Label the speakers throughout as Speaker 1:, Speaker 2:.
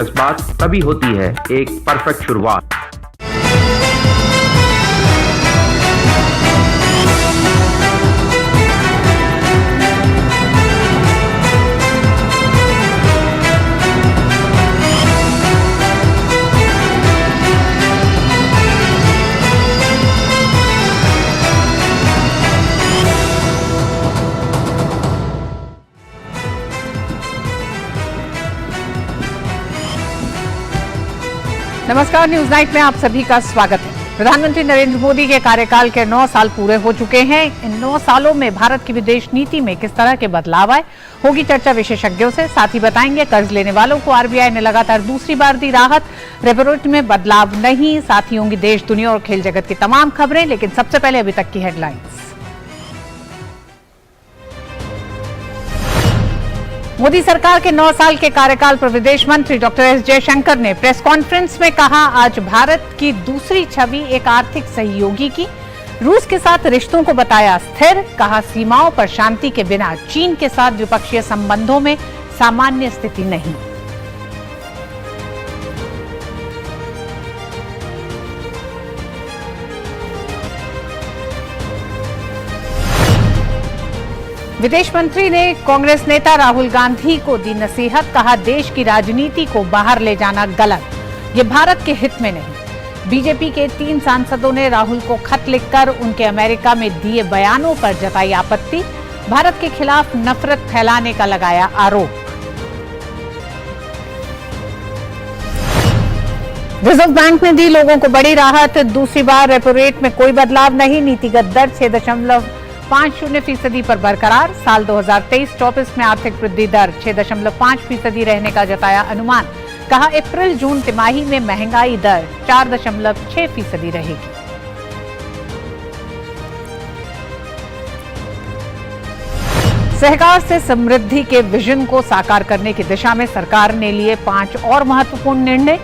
Speaker 1: बात तभी होती है एक परफेक्ट शुरुआत।
Speaker 2: नमस्कार, न्यूज नाइट में आप सभी का स्वागत है। प्रधानमंत्री नरेंद्र मोदी के कार्यकाल के 9 साल पूरे हो चुके हैं। इन 9 सालों में भारत की विदेश नीति में किस तरह के बदलाव आए, होगी चर्चा विशेषज्ञों से। साथ ही बताएंगे कर्ज लेने वालों को आरबीआई ने लगातार दूसरी बार दी राहत, रेपो रेट में बदलाव नहीं। साथ ही होंगी देश, दुनिया और खेल जगत की तमाम खबरें। लेकिन सबसे पहले अभी तक की हेडलाइंस। मोदी सरकार के 9 साल के कार्यकाल पर विदेश मंत्री डॉक्टर एस जयशंकर ने प्रेस कॉन्फ्रेंस में कहा, आज भारत की दूसरी छवि एक आर्थिक सहयोगी की। रूस के साथ रिश्तों को बताया स्थिर। कहा, सीमाओं पर शांति के बिना चीन के साथ द्विपक्षीय संबंधों में सामान्य स्थिति नहीं। विदेश मंत्री ने कांग्रेस नेता राहुल गांधी को दी नसीहत। कहा, देश की राजनीति को बाहर ले जाना गलत, ये भारत के हित में नहीं। बीजेपी के 3 सांसदों ने राहुल को खत लिखकर उनके अमेरिका में दिए बयानों पर जताई आपत्ति। भारत के खिलाफ नफरत फैलाने का लगाया आरोप। रिजर्व बैंक ने दी लोगों को बड़ी राहत। दूसरी बार रेपो रेट में कोई बदलाव नहीं। नीतिगत दर 6.50% पर बरकरार। साल 2023-24 में आर्थिक वृद्धि दर 6.5% रहने का जताया अनुमान। कहा, अप्रैल जून तिमाही में महंगाई दर 4.6% रहेगी। सहकार से समृद्धि के विजन को साकार करने की दिशा में सरकार ने लिए 5 और महत्वपूर्ण निर्णय।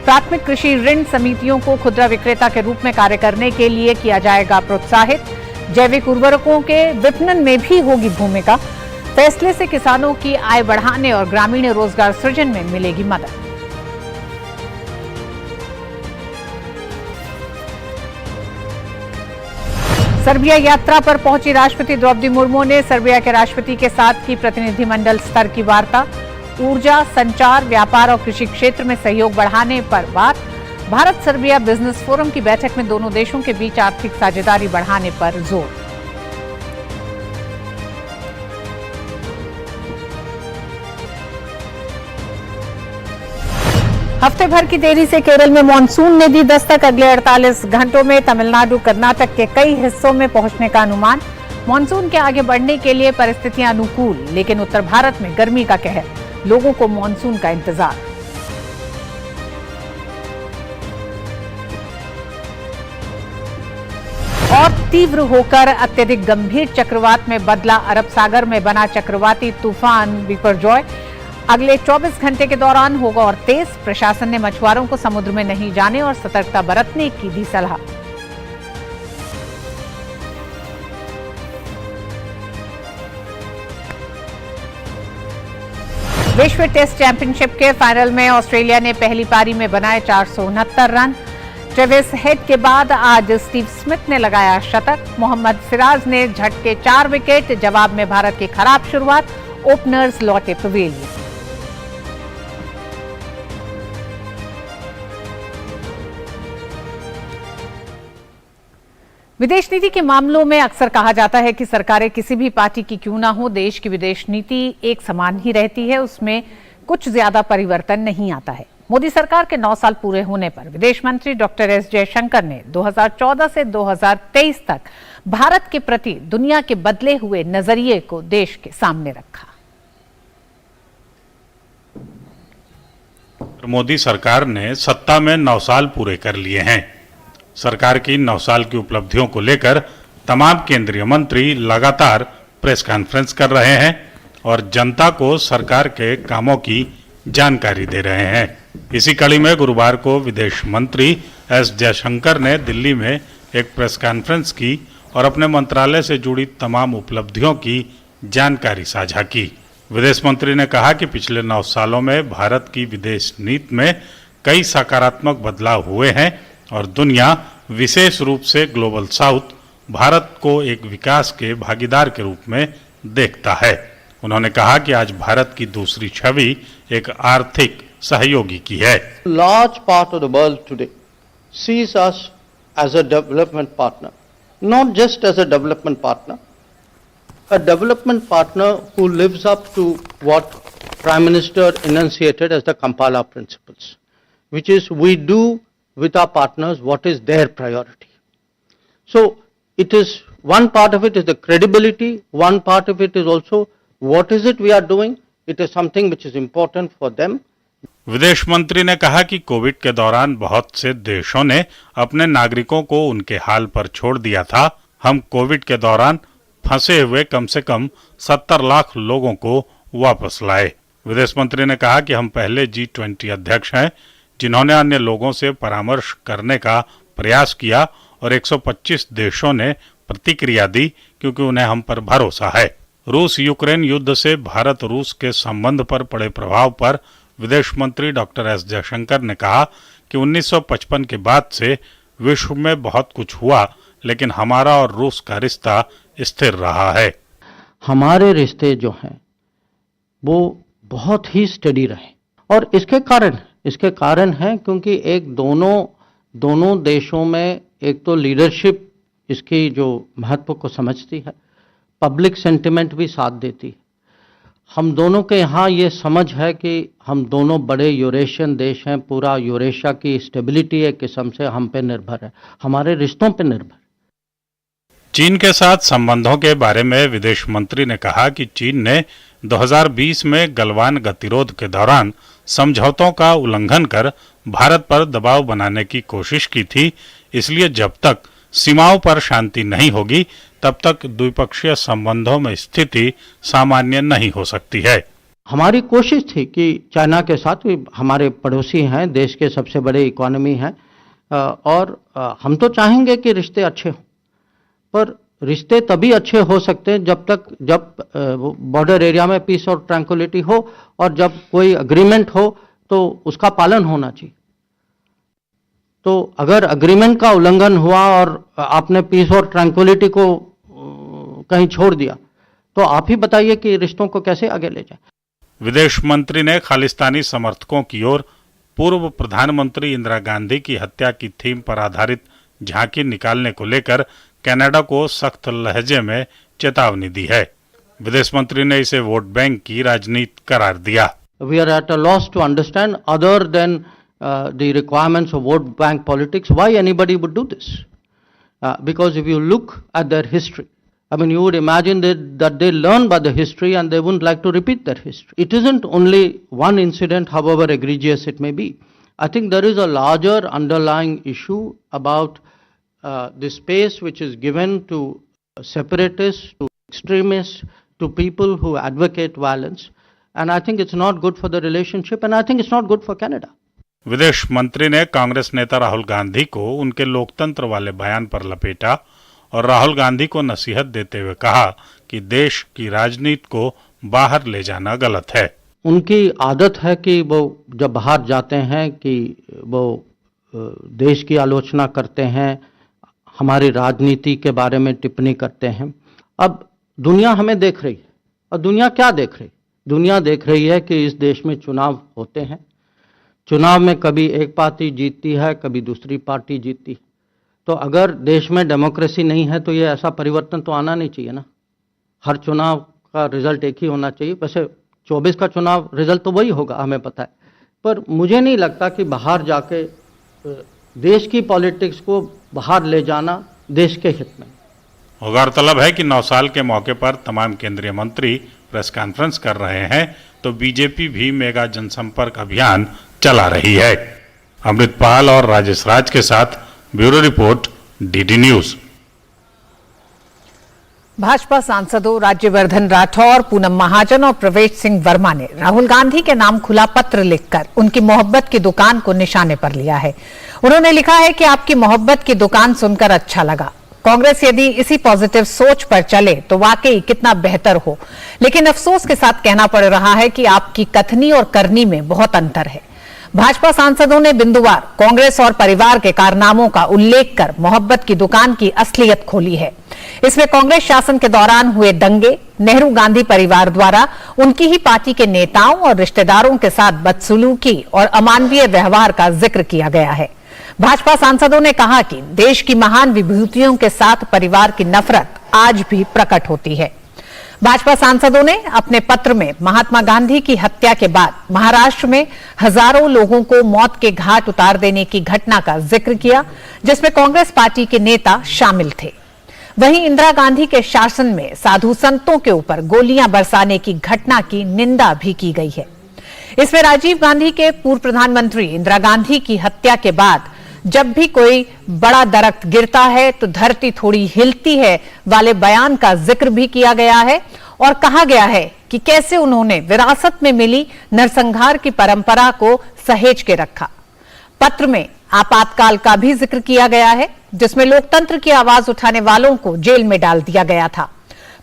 Speaker 2: प्राथमिक कृषि ऋण समितियों को खुदरा विक्रेता के रूप में कार्य करने के लिए किया जाएगा प्रोत्साहित। जैविक उर्वरकों के विपणन में भी होगी भूमिका। फैसले से किसानों की आय बढ़ाने और ग्रामीण रोजगार सृजन में मिलेगी मदद। सर्बिया यात्रा पर पहुंची राष्ट्रपति द्रौपदी मुर्मू ने सर्बिया के राष्ट्रपति के साथ की प्रतिनिधिमंडल स्तर की वार्ता। ऊर्जा, संचार, व्यापार और कृषि क्षेत्र में सहयोग बढ़ाने पर बात। भारत सर्बिया बिजनेस फोरम की बैठक में दोनों देशों के बीच आर्थिक साझेदारी बढ़ाने पर जोर। हफ्ते भर की देरी से केरल में मानसून ने दी दस्तक। अगले 48 घंटों में तमिलनाडु, कर्नाटक के कई हिस्सों में पहुंचने का अनुमान। मानसून के आगे बढ़ने के लिए परिस्थितियां अनुकूल, लेकिन उत्तर भारत में गर्मी का कहर। लोगों को मानसून का इंतजार। और तीव्र होकर अत्यधिक गंभीर चक्रवात में बदला अरब सागर में बना चक्रवाती तूफान बिपरजॉय। अगले 24 घंटे के दौरान होगा और तेज। प्रशासन ने मछुआरों को समुद्र में नहीं जाने और सतर्कता बरतने की दी सलाह। विश्व टेस्ट चैंपियनशिप के फाइनल में ऑस्ट्रेलिया ने पहली पारी में बनाए 469 रन। ट्रेविस हेड के बाद आज स्टीव स्मिथ ने लगाया शतक। मोहम्मद सिराज ने झटके 4 विकेट। जवाब में भारत की खराब शुरुआत, ओपनर्स लौटे पवेलियन। विदेश नीति के मामलों में अक्सर कहा जाता है कि सरकारें किसी भी पार्टी की क्यों ना हो, देश की विदेश नीति एक समान ही रहती है, उसमें कुछ ज्यादा परिवर्तन नहीं आता है। मोदी सरकार के 9 साल पूरे होने पर विदेश मंत्री डॉक्टर एस जयशंकर ने 2014 से 2023 तक भारत के प्रति दुनिया के बदले हुए नजरिए को देश के सामने रखा।
Speaker 3: मोदी सरकार ने सत्ता में 9 साल पूरे कर लिए हैं। सरकार की 9 साल की उपलब्धियों को लेकर तमाम केंद्रीय मंत्री लगातार प्रेस कॉन्फ्रेंस कर रहे हैं और जनता को सरकार के कामों की जानकारी दे रहे हैं। इसी कड़ी में गुरुवार को विदेश मंत्री एस जयशंकर ने दिल्ली में एक प्रेस कॉन्फ्रेंस की और अपने मंत्रालय से जुड़ी तमाम उपलब्धियों की जानकारी साझा की। विदेश मंत्री ने कहा कि पिछले 9 सालों में भारत की विदेश नीति में कई सकारात्मक बदलाव हुए हैं और दुनिया, विशेष रूप से ग्लोबल साउथ, भारत को एक विकास के भागीदार के रूप में देखता है। उन्होंने कहा कि आज भारत की दूसरी छवि एक आर्थिक सहयोगी की है।
Speaker 4: Large part of the world today sees us as a development partner, not just as a development partner who lives up to what Prime Minister enunciated as the Kampala principles, which is we do with our partners what is their priority. So it is one part of it is the credibility, one part of it is also what is it we are doing. It is something which is important for them.
Speaker 3: विदेश मंत्री ने कहा कि Covid के दौरान बहुत से देशों ने अपने नागरिकों को उनके हाल पर छोड़ दिया था। हम कोविड के दौरान फंसे हुए कम से कम 70 लाख लोगों को वापस लाए। विदेश मंत्री ने कहा कि हम पहले G20 अध्यक्ष हैं जिन्होंने अन्य लोगों से परामर्श करने का प्रयास किया और 125 देशों ने प्रतिक्रिया दी क्योंकि उन्हें हम पर भरोसा है। रूस यूक्रेन युद्ध से भारत रूस के संबंध पर पड़े प्रभाव पर विदेश मंत्री डॉक्टर एस जयशंकर ने कहा कि 1955 के बाद से विश्व में बहुत कुछ हुआ, लेकिन हमारा और रूस का रिश्ता स्थिर रहा है।
Speaker 4: हमारे रिश्ते जो हैं वो बहुत ही स्टडी रहे और इसके कारण है क्योंकि एक दोनों देशों में एक तो लीडरशिप इसकी जो महत्व को समझती है, पब्लिक सेंटिमेंट भी साथ देती है। हम दोनों के यहाँ ये समझ है कि हम दोनों बड़े यूरेशियन देश हैं, पूरा यूरेशिया की स्टेबिलिटी एक किस्म से हम पे निर्भर है, हमारे रिश्तों पे निर्भर।
Speaker 3: चीन के साथ संबंधों के बारे में विदेश मंत्री ने कहा कि चीन ने 2020 में गलवान गतिरोध के दौरान समझौतों का उल्लंघन कर भारत पर दबाव बनाने की कोशिश की थी, इसलिए जब तक सीमाओं पर शांति नहीं होगी तब तक द्विपक्षीय संबंधों में स्थिति सामान्य नहीं हो सकती है।
Speaker 4: हमारी कोशिश थी कि चाइना के साथ भी, हमारे पड़ोसी हैं, देश के सबसे बड़े इकोनॉमी हैं और हम तो चाहेंगे कि रिश्ते अच्छे हों, पर रिश्ते तभी अच्छे हो सकते हैं जब बॉर्डर एरिया में पीस और ट्रैंक्विलिटी हो और जब कोई अग्रीमेंट हो तो उसका पालन होना चाहिए। तो अगर अग्रीमेंट का उल्लंघन हुआ और आपने पीस और ट्रैंक्विलिटी को कहीं छोड़ दिया तो आप ही बताइए कि रिश्तों को कैसे आगे ले जाए।
Speaker 3: विदेश मंत्री ने खालिस्तानी समर्थकों की ओर पूर्व प्रधानमंत्री इंदिरा गांधी की हत्या की थीम पर आधारित झांकी निकालने को लेकर कनाडा को सख्त लहजे में चेतावनी दी है। विदेश मंत्री ने इसे वोट बैंक की राजनीति करार दिया।
Speaker 4: We are at a loss to understand, other than the requirements of vote bank politics, why anybody would do this. Because if you look at their history, I mean, you would imagine that they learn by the history and they wouldn't like to repeat that history. It isn't only one incident, however egregious it may be. I think there is a larger underlying issue about the space which is given to separatists, to extremists, to people who advocate violence. And I think it's not good for the relationship, and I think it's not good for Canada.
Speaker 3: विदेश मंत्री ने कांग्रेस नेता राहुल गांधी को उनके लोकतंत्र वाले बयान पर लपेटा और राहुल गांधी को नसीहत देते हुए कहा कि देश की राजनीति को बाहर ले जाना गलत है।
Speaker 4: उनकी आदत है कि वो जब बाहर जाते हैं कि वो देश की आलोचना करते हैं, हमारी राजनीति के बारे में टिप्पणी करते हैं। अब दुनिया हमें देख रही है और दुनिया क्या देख रही है? दुनिया देख रही है कि इस देश में चुनाव होते हैं, चुनाव में कभी एक पार्टी जीतती है, कभी दूसरी पार्टी जीतती है। तो अगर देश में डेमोक्रेसी नहीं है तो ये ऐसा परिवर्तन तो आना नहीं चाहिए ना। हर चुनाव का रिजल्ट एक ही होना चाहिए। वैसे 24 का चुनाव रिजल्ट तो वही होगा, हमें पता है, पर मुझे नहीं लगता कि बाहर जाके देश की पॉलिटिक्स को बाहर ले जाना देश के हित में।
Speaker 3: गौरतलब है कि 9 साल के मौके पर तमाम केंद्रीय मंत्री प्रेस कॉन्फ्रेंस कर रहे हैं, तो बीजेपी भी मेगा जनसंपर्क अभियान चला रही है। अमृतपाल और राजेश राज के साथ bureau report, DD news.
Speaker 2: Bhajpa सांसदों राज्यवर्धन राठौर, पूनम महाजन और प्रवेश सिंह वर्मा ने राहुल गांधी के नाम खुला पत्र लिखकर उनकी मोहब्बत की दुकान को निशाने पर लिया है। उन्होंने लिखा है कि आपकी मोहब्बत की दुकान सुनकर अच्छा लगा, कांग्रेस यदि इसी पॉजिटिव सोच पर चले तो वाकई कितना बेहतर हो। लेकिन अफसोस के साथ कहना पड़ रहा है कि आपकी कथनी और करनी में बहुत अंतर है। भाजपा सांसदों ने बिंदुवार कांग्रेस और परिवार के कारनामों का उल्लेख कर मोहब्बत की दुकान की असलियत खोली है। इसमें कांग्रेस शासन के दौरान हुए दंगे, नेहरू गांधी परिवार द्वारा उनकी ही पार्टी के नेताओं और रिश्तेदारों के साथ बदसलूकी और अमानवीय व्यवहार का जिक्र किया गया है। भाजपा सांसदों ने कहा कि देश की महान विभूतियों के साथ परिवार की नफरत आज भी प्रकट होती है। भाजपा सांसदों ने अपने पत्र में महात्मा गांधी की हत्या के बाद महाराष्ट्र में हजारों लोगों को मौत के घाट उतार देने की घटना का जिक्र किया, जिसमें कांग्रेस पार्टी के नेता शामिल थे। वहीं इंदिरा गांधी के शासन में साधु संतों के ऊपर गोलियां बरसाने की घटना की निंदा भी की गई है। इसमें राजीव गांधी के पूर्व प्रधानमंत्री इंदिरा गांधी की हत्या के बाद जब भी कोई बड़ा दरख्त गिरता है तो धरती थोड़ी हिलती है वाले बयान का जिक्र भी किया गया है और कहा गया है कि कैसे उन्होंने विरासत में मिली नरसंहार की परंपरा को सहेज के रखा। पत्र में आपातकाल का भी जिक्र किया गया है, जिसमें लोकतंत्र की आवाज उठाने वालों को जेल में डाल दिया गया था।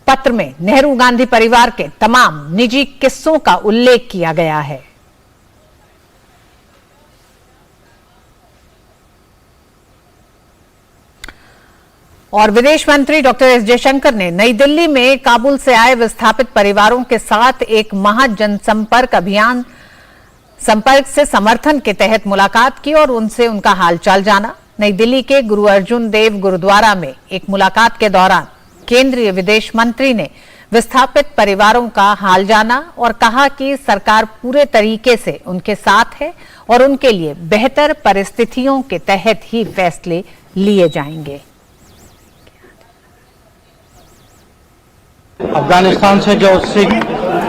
Speaker 2: पत्र में नेहरू गांधी परिवार के तमाम निजी किस्सों का उल्लेख किया गया है। और विदेश मंत्री डॉक्टर एस जयशंकर ने नई दिल्ली में काबुल से आए विस्थापित परिवारों के साथ एक महाजनसंपर्क अभियान संपर्क से समर्थन के तहत मुलाकात की और उनसे उनका हालचाल जाना। नई दिल्ली के गुरु अर्जुन देव गुरुद्वारा में एक मुलाकात के दौरान केंद्रीय विदेश मंत्री ने विस्थापित परिवारों का हाल जाना और कहा कि सरकार पूरे तरीके से उनके साथ है और उनके लिए बेहतर परिस्थितियों के तहत ही फैसले लिए जाएंगे।
Speaker 4: अफगानिस्तान से जो सिख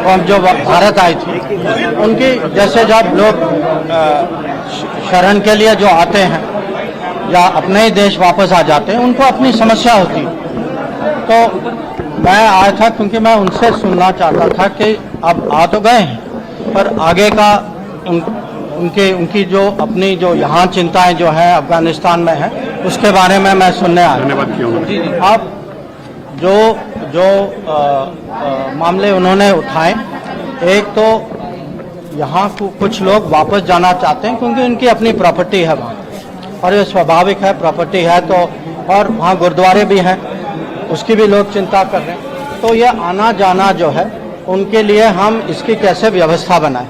Speaker 4: और जो भारत आई थी, उनकी जैसे जब लोग शरण के लिए जो आते हैं या अपने ही देश वापस आ जाते हैं, उनको अपनी समस्या होती है। तो मैं आया था क्योंकि मैं उनसे सुनना चाहता था कि अब आ तो गए हैं, पर आगे का उनकी जो अपनी जो यहाँ चिंताएं जो है अफगानिस्तान में है, उसके बारे में मैं सुनने आया। धन्यवाद। आप जो मामले उन्होंने उठाए, एक तो यहाँ कुछ लोग वापस जाना चाहते हैं क्योंकि उनकी अपनी प्रॉपर्टी है वहाँ, और ये स्वाभाविक है, प्रॉपर्टी है तो, और वहाँ गुरुद्वारे भी हैं, उसकी भी लोग चिंता कर रहे हैं। तो ये आना जाना जो है उनके लिए हम इसकी कैसे व्यवस्था बनाएं।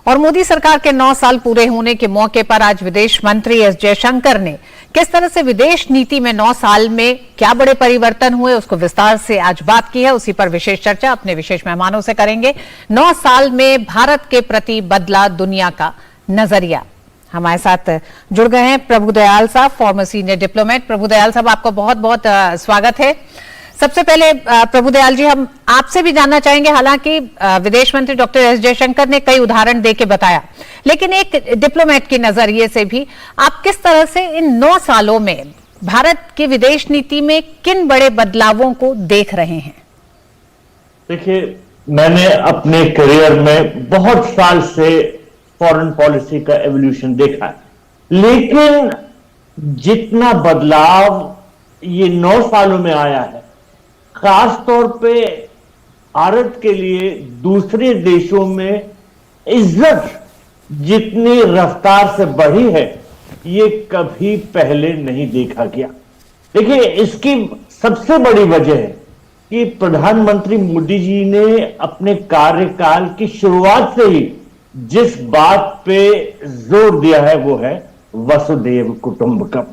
Speaker 2: और मोदी सरकार के 9 साल पूरे होने के मौके पर आज विदेश मंत्री एस जयशंकर ने किस तरह से विदेश नीति में 9 साल में क्या बड़े परिवर्तन हुए, उसको विस्तार से आज बात की है। उसी पर विशेष चर्चा अपने विशेष मेहमानों से करेंगे। 9 साल में भारत के प्रति बदला दुनिया का नजरिया। हमारे साथ जुड़ गए हैं प्रभुदयाल साहब, फॉर्मर सीनियर डिप्लोमेट। प्रभुदयाल साहब, आपका बहुत बहुत स्वागत है। सबसे पहले प्रभुदयाल जी, हम आपसे भी जानना चाहेंगे, हालांकि विदेश मंत्री डॉक्टर एस जयशंकर ने कई उदाहरण देके बताया, लेकिन एक डिप्लोमेट के नजरिए से भी आप किस तरह से इन 9 सालों में भारत की विदेश नीति में किन बड़े बदलावों को देख रहे हैं?
Speaker 5: देखिए, मैंने अपने करियर में बहुत साल से फॉरेन पॉलिसी का एवोल्यूशन देखा है, लेकिन जितना बदलाव ये 9 सालों में आया है, खास तौर पे भारत के लिए दूसरे देशों में इज्जत जितनी रफ्तार से बढ़ी है, ये कभी पहले नहीं देखा गया। देखिए, इसकी सबसे बड़ी वजह है कि प्रधानमंत्री मोदी जी ने अपने कार्यकाल की शुरुआत से ही जिस बात पे जोर दिया है वो है वसुधैव कुटुंबकम।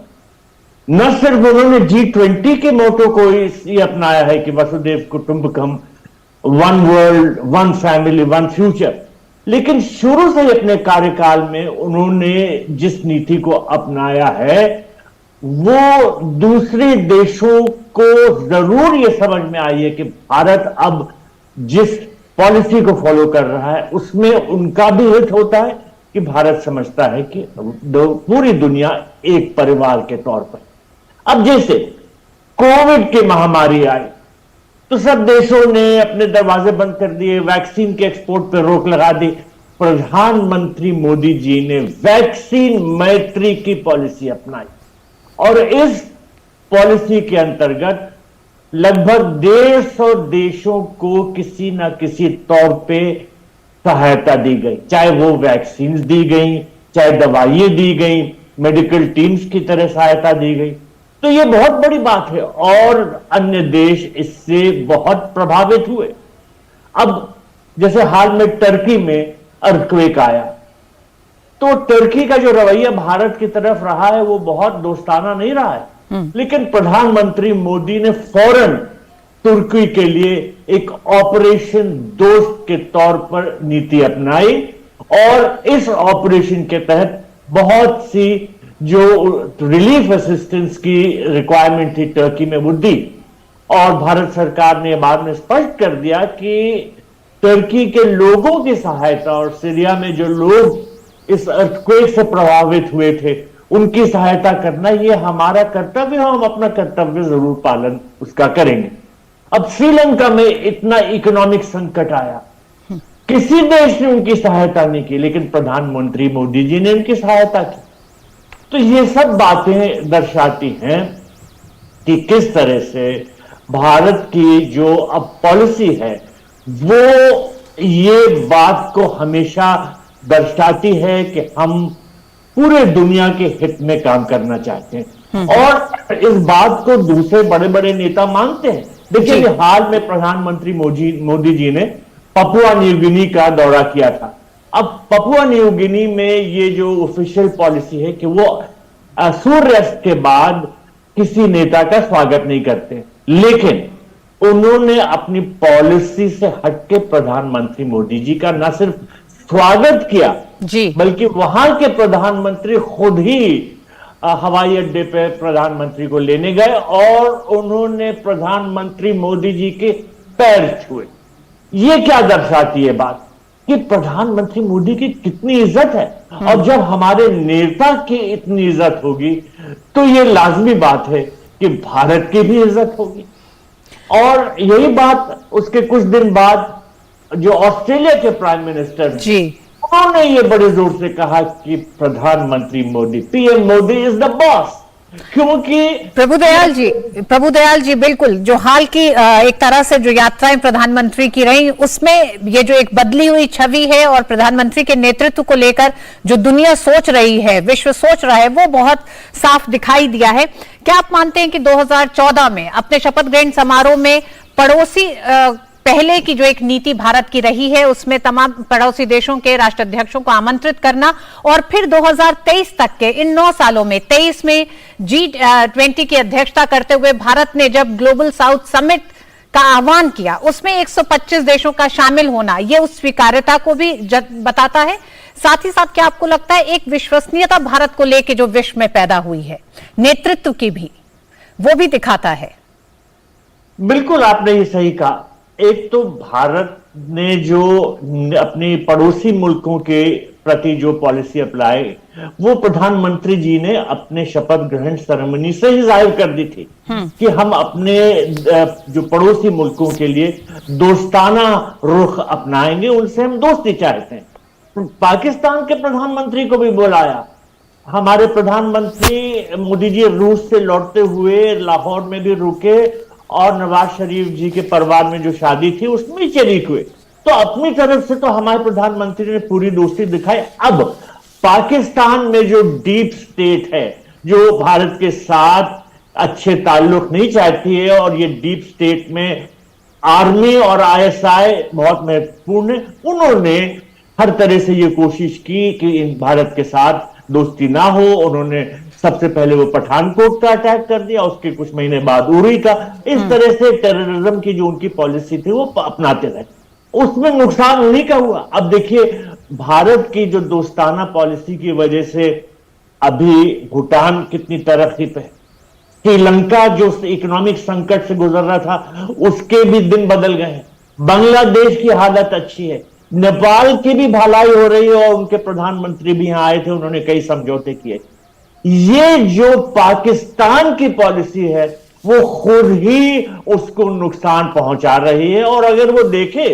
Speaker 5: न सिर्फ उन्होंने G20 के मोटो को ये अपनाया है कि वसुधैव कुटुंबकम, one world, one family, one future, लेकिन शुरू से अपने कार्यकाल में उन्होंने जिस नीति को अपनाया है वो दूसरे देशों को जरूर ये समझ में आई है कि भारत अब जिस पॉलिसी को फॉलो कर रहा है उसमें उनका भी हित होता है कि भारत समझता है कि पूरी दुनिया एक परिवार के तौर पर। अब जैसे कोविड की महामारी आई तो सब देशों ने अपने दरवाजे बंद कर दिए, वैक्सीन के एक्सपोर्ट पर रोक लगा दी। प्रधानमंत्री मोदी जी ने वैक्सीन मैत्री की पॉलिसी अपनाई और इस पॉलिसी के अंतर्गत लगभग 150 देशों को किसी ना किसी तौर पे सहायता दी गई, चाहे वो वैक्सीन दी गई, चाहे दवाइयां दी गई, मेडिकल टीम्स की तरह सहायता दी गई। तो ये बहुत बड़ी बात है और अन्य देश इससे बहुत प्रभावित हुए। अब जैसे हाल में टर्की में अर्थक्वेक आया, तो टर्की का जो रवैया भारत की तरफ रहा है वो बहुत दोस्ताना नहीं रहा है, लेकिन प्रधानमंत्री मोदी ने फौरन तुर्की के लिए एक ऑपरेशन दोस्त के तौर पर नीति अपनाई और इस ऑपरेशन के तहत बहुत सी जो रिलीफ असिस्टेंस की रिक्वायरमेंट थी टर्की में वो दी। और भारत सरकार ने बाद में स्पष्ट कर दिया कि टर्की के लोगों की सहायता और सीरिया में जो लोग इस अर्थक्वेक से प्रभावित हुए थे उनकी सहायता करना ये हमारा कर्तव्य है, हम अपना कर्तव्य जरूर पालन उसका करेंगे। अब श्रीलंका में इतना इकोनॉमिक संकट आया, किसी देश ने उनकी सहायता नहीं की, लेकिन प्रधानमंत्री मोदी जी ने उनकी सहायता की। तो ये सब बातें दर्शाती हैं कि किस तरह से भारत की जो अब पॉलिसी है वो ये बात को हमेशा दर्शाती है कि हम पूरे दुनिया के हित में काम करना चाहते हैं और इस बात को दूसरे बड़े बड़े नेता मानते हैं। देखिए हाल में प्रधानमंत्री मोदी जी ने पपुआ न्यू गिनी का दौरा किया था। अब पपुआ न्यू गिनी में ये जो ऑफिशियल पॉलिसी है कि वो सूर्यास्त के बाद किसी नेता का स्वागत नहीं करते, लेकिन उन्होंने अपनी पॉलिसी से हटके प्रधानमंत्री मोदी जी का न सिर्फ स्वागत किया
Speaker 2: जी,
Speaker 5: बल्कि वहां के प्रधानमंत्री खुद ही हवाई अड्डे पे प्रधानमंत्री को लेने गए और उन्होंने प्रधानमंत्री मोदी जी के पैर छुए। ये क्या दर्शाती है बात कि प्रधानमंत्री मोदी की कितनी इज्जत है। और जब हमारे नेता की इतनी इज्जत होगी तो ये लाजमी बात है कि भारत की भी इज्जत होगी। और यही बात उसके कुछ दिन बाद जो ऑस्ट्रेलिया के प्राइम मिनिस्टर
Speaker 2: जी,
Speaker 5: उन्होंने ये बड़े जोर से कहा कि प्रधानमंत्री Modi, PM Modi is the boss. क्योंकि
Speaker 2: प्रभुदयाल जी बिल्कुल, जो हाल की एक तरह से जो यात्राएं प्रधानमंत्री की रही उसमें ये जो एक बदली हुई छवि है और प्रधानमंत्री के नेतृत्व को लेकर जो दुनिया सोच रही है, विश्व सोच रहा है, वो बहुत साफ दिखाई दिया है। क्या आप मानते हैं कि 2014 में अपने शपथ ग्रहण समारोह में पड़ोसी पहले की जो एक नीति भारत की रही है उसमें तमाम पड़ोसी देशों के राष्ट्राध्यक्षों को आमंत्रित करना और फिर 2023 तक के इन 9 सालों में 23 में G20 की अध्यक्षता करते हुए भारत ने जब ग्लोबल साउथ समिट का आह्वान किया उसमें 125 देशों का शामिल होना, यह उस स्वीकार्यता को भी बताता है। साथ ही साथ क्या आपको लगता है एक विश्वसनीयता भारत को लेकर जो विश्व में पैदा हुई है, नेतृत्व की भी, वो भी दिखाता है?
Speaker 5: बिल्कुल, आपने ये सही कहा। एक तो भारत ने जो अपने पड़ोसी मुल्कों के प्रति जो पॉलिसी अपनाई वो प्रधानमंत्री जी ने अपने शपथ ग्रहण सेरेमनी से ही जाहिर कर दी थी कि हम अपने जो पड़ोसी मुल्कों के लिए दोस्ताना रुख अपनाएंगे, उनसे हम दोस्ती चाहते हैं। पाकिस्तान के प्रधानमंत्री को भी बुलाया। हमारे प्रधानमंत्री मोदी जी रूस से लौटते हुए लाहौर में भी रुके और नवाज शरीफ जी के परिवार में जो शादी थी उसमें शरीक हुए। तो अपनी तरफ से तो हमारे प्रधानमंत्री ने पूरी दोस्ती दिखाई। अब पाकिस्तान में जो डीप स्टेट है, जो भारत के साथ अच्छे ताल्लुक नहीं चाहती है, और ये डीप स्टेट में आर्मी और आईएसआई बहुत महत्वपूर्ण है, उन्होंने हर तरह से ये कोशिश की कि भारत के साथ दोस्ती ना हो। उन्होंने सबसे पहले वो पठानकोट का अटैक कर दिया, उसके कुछ महीने बाद उरी का। इस तरह से टेररिज्म की जो उनकी पॉलिसी थी वो अपनाते रहे, उसमें नुकसान उन्हीं का हुआ। अब देखिए भारत की जो दोस्ताना पॉलिसी की वजह से अभी भूटान कितनी तरक्की पे, श्रीलंका जो इकोनॉमिक संकट से गुजर रहा था उसके भी दिन बदल गए हैं, बांग्लादेश की हालत अच्छी है, नेपाल की भी भलाई हो रही है और उनके प्रधानमंत्री भी यहां आए थे, उन्होंने कई समझौते किए। ये जो पाकिस्तान की पॉलिसी है वो खुद ही उसको नुकसान पहुंचा रही है। और अगर वो देखे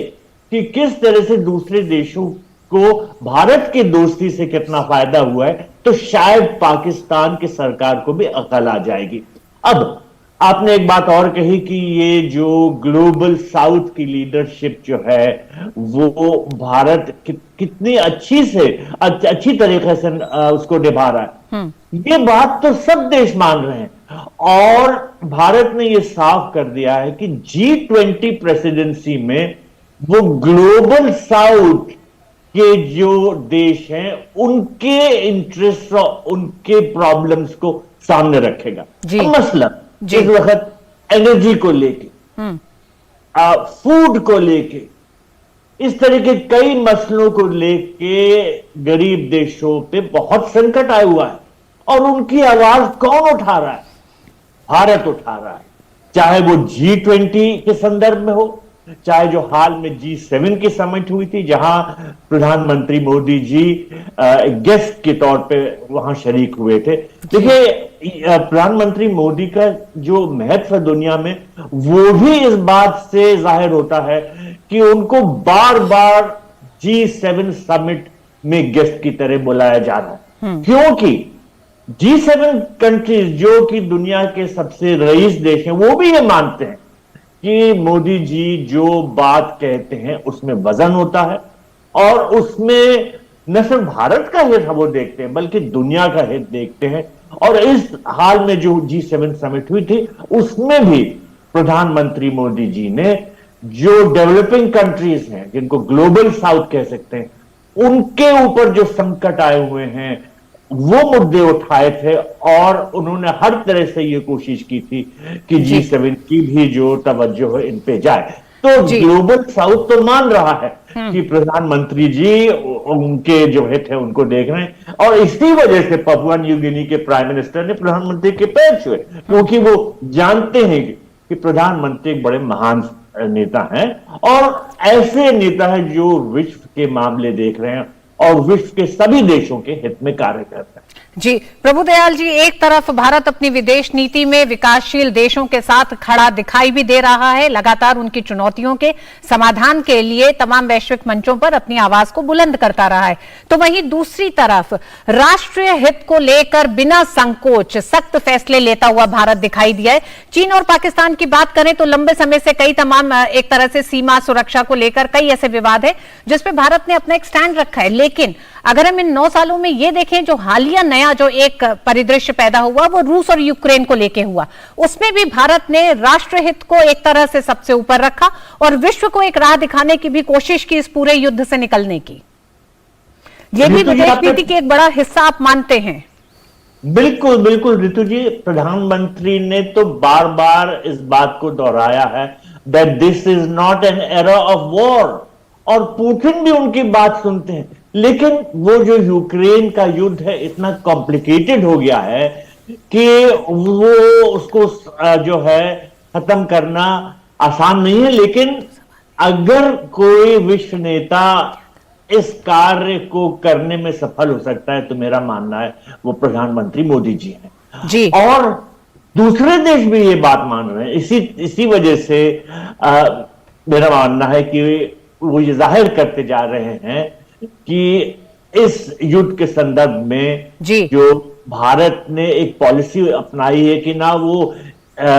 Speaker 5: कि किस तरह से दूसरे देशों को भारत की दोस्ती से कितना फायदा हुआ है तो शायद पाकिस्तान की सरकार को भी अकल आ जाएगी। अब आपने एक बात और कही कि ये जो ग्लोबल साउथ की लीडरशिप जो है वो भारत कितनी अच्छी तरीके से उसको निभा रहा है। ये बात तो सब देश मान रहे हैं और भारत ने ये साफ कर दिया है कि G20 प्रेसिडेंसी में वो ग्लोबल साउथ के जो देश हैं उनके इंटरेस्ट और उनके प्रॉब्लम्स को सामने रखेगा। मसलन इस वक्त एनर्जी को लेके, फूड को लेके, इस तरह के कई मसलों को लेके गरीब देशों पे बहुत संकट आया हुआ है और उनकी आवाज कौन उठा रहा है? भारत उठा रहा है। चाहे वो G20 के संदर्भ में हो, चाहे जो हाल में G7 की समिट हुई थी जहां प्रधानमंत्री मोदी जी गेस्ट के तौर पे वहां शरीक हुए थे। देखिए प्रधानमंत्री मोदी का जो महत्व है दुनिया में वो भी इस बात से जाहिर होता है कि उनको बार बार G7 समिट में गेस्ट की तरह बुलाया जा रहा है, क्योंकि G7 कंट्रीज जो कि दुनिया के सबसे रईस देश हैं वो भी ये मानते हैं कि मोदी जी जो बात कहते हैं उसमें वजन होता है और उसमें न सिर्फ भारत का हित वो देखते हैं बल्कि दुनिया का हित देखते हैं। और इस हाल में जो G7 समिट हुई थी उसमें भी प्रधानमंत्री मोदी जी ने जो डेवलपिंग कंट्रीज हैं जिनको ग्लोबल साउथ कह सकते हैं उनके ऊपर जो संकट आए हुए हैं वो मुद्दे उठाए थे और उन्होंने हर तरह से ये कोशिश की थी कि G7 की भी जो तवज्जो है इन पे जाए। तो ग्लोबल साउथ तो मान रहा है कि प्रधानमंत्री जी उनके जो हित है उनको देख रहे हैं और इसी वजह से पपुआ न्यू गिनी के प्राइम मिनिस्टर ने प्रधानमंत्री के पैर छुए, क्योंकि वो जानते हैं कि प्रधानमंत्री एक बड़े महान नेता हैं और ऐसे नेता है जो विश्व के मामले देख रहे हैं और विश्व के सभी देशों के हित में कार्य करता है।
Speaker 2: जी प्रभुदयाल जी, एक तरफ भारत अपनी विदेश नीति में विकासशील देशों के साथ खड़ा दिखाई भी दे रहा है, लगातार उनकी चुनौतियों के समाधान के लिए तमाम वैश्विक मंचों पर अपनी आवाज को बुलंद करता रहा है, तो वहीं दूसरी तरफ राष्ट्रीय हित को लेकर बिना संकोच सख्त फैसले लेता हुआ भारत दिखाई दिया है। चीन और पाकिस्तान की बात करें तो लंबे समय से कई तमाम एक तरह से सीमा सुरक्षा को लेकर कई ऐसे विवाद है जिसपे भारत ने अपना एक स्टैंड रखा है, लेकिन अगर हम इन 9 सालों में ये देखें जो हालिया नया जो एक परिदृश्य पैदा हुआ वो रूस और यूक्रेन को लेके हुआ, उसमें भी भारत ने राष्ट्र हित को एक तरह से सबसे ऊपर रखा और विश्व को एक राह दिखाने की भी कोशिश की इस पूरे युद्ध से निकलने की। ये भी विदेश नीति का एक बड़ा हिस्सा आप मानते हैं?
Speaker 5: बिल्कुल बिल्कुल ऋतु जी, प्रधानमंत्री ने तो बार बार इस बात को दोहराया है that this is not an era of war, और पुतिन भी उनकी बात सुनते हैं, लेकिन वो जो यूक्रेन का युद्ध है इतना कॉम्प्लिकेटेड हो गया है कि वो उसको जो है खत्म करना आसान नहीं है। लेकिन अगर कोई विश्व नेता इस कार्य को करने में सफल हो सकता है तो मेरा मानना है वो प्रधानमंत्री मोदी जी हैं जी। और दूसरे देश भी ये बात मान रहे हैं, इसी वजह से मेरा मानना है कि वो ये जाहिर करते जा रहे हैं कि इस युद्ध के संदर्भ में जो भारत ने एक पॉलिसी अपनाई है कि ना वो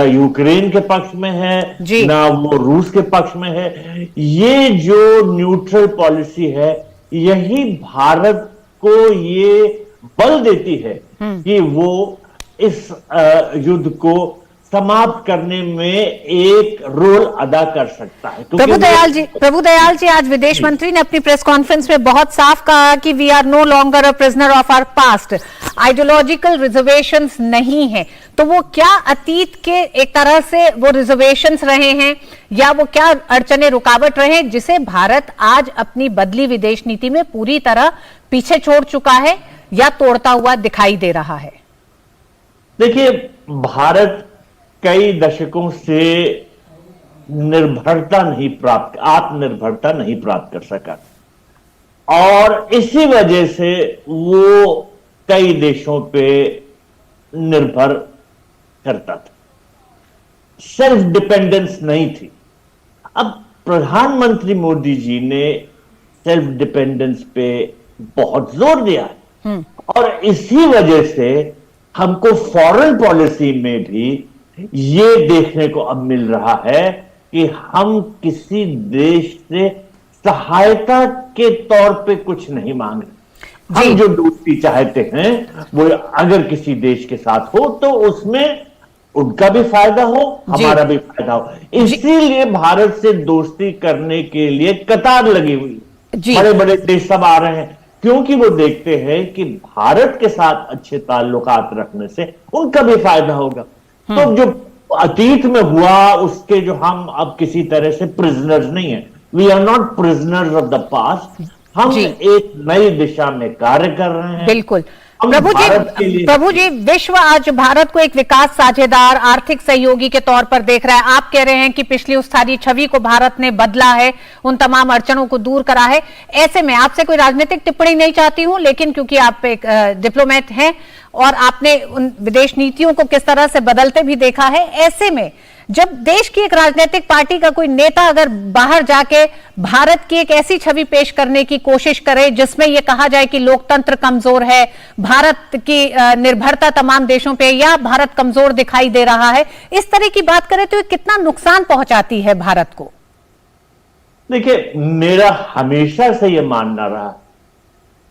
Speaker 5: यूक्रेन के पक्ष में है ना वो रूस के पक्ष में है, ये जो न्यूट्रल पॉलिसी है यही भारत को ये बल देती है कि वो इस युद्ध को समाप्त करने में एक रोल अदा कर सकता है।
Speaker 2: प्रभुदयाल जी, आज विदेश मंत्री ने अपनी प्रेस कॉन्फ्रेंस में बहुत साफ कहा कि we are no longer a prisoner of our past, ideological reservations नहीं है। तो वो क्या अतीत के एक तरह से वो रिजर्वेशंस रहे हैं या वो क्या अड़चने रुकावट रहे जिसे भारत आज अपनी बदली विदेश नीति में पूरी तरह पीछे छोड़ चुका है या तोड़ता हुआ दिखाई दे रहा है?
Speaker 5: देखिए, भारत कई दशकों से आत्मनिर्भरता नहीं प्राप्त कर सका और इसी वजह से वो कई देशों पे निर्भर करता था, सेल्फ डिपेंडेंस नहीं थी। अब प्रधानमंत्री मोदी जी ने सेल्फ डिपेंडेंस पे बहुत जोर दिया है और इसी वजह से हमको फॉरेन पॉलिसी में भी ये देखने को अब मिल रहा है कि हम किसी देश से सहायता के तौर पे कुछ नहीं मांग रहे। हम जो दोस्ती चाहते हैं वो अगर किसी देश के साथ हो तो उसमें उनका भी फायदा हो, हमारा भी फायदा हो। इसीलिए भारत से दोस्ती करने के लिए कतार लगी हुई, बड़े बड़े देश सब आ रहे हैं, क्योंकि वो देखते हैं कि भारत के साथ अच्छे ताल्लुकात रखने से उनका भी फायदा होगा। तो जो अतीत में हुआ उसके जो हम अब किसी तरह से प्रिजनर्स नहीं है, we are not prisoners of the past. हम एक नई दिशा में कार्य कर रहे हैं।
Speaker 2: बिल्कुल प्रभु जी, विश्व आज भारत को एक विकास साझेदार, आर्थिक सहयोगी के तौर पर देख रहा है। आप कह रहे हैं कि पिछली उस सारी छवि को भारत ने बदला है, उन तमाम अड़चनों को दूर करा है। ऐसे में आपसे कोई राजनीतिक टिप्पणी नहीं चाहती हूं, लेकिन क्योंकि आप एक डिप्लोमेट हैं और आपने उन विदेश नीतियों को किस तरह से बदलते भी देखा है, ऐसे में जब देश की एक राजनीतिक पार्टी का कोई नेता अगर बाहर जाके भारत की एक ऐसी छवि पेश करने की कोशिश करे जिसमें यह कहा जाए कि लोकतंत्र कमजोर है, भारत की निर्भरता तमाम देशों पे, या भारत कमजोर दिखाई दे रहा है, इस तरह की बात करें तो ये कितना नुकसान पहुंचाती है भारत को?
Speaker 5: देखिए, मेरा हमेशा से यह मानना रहा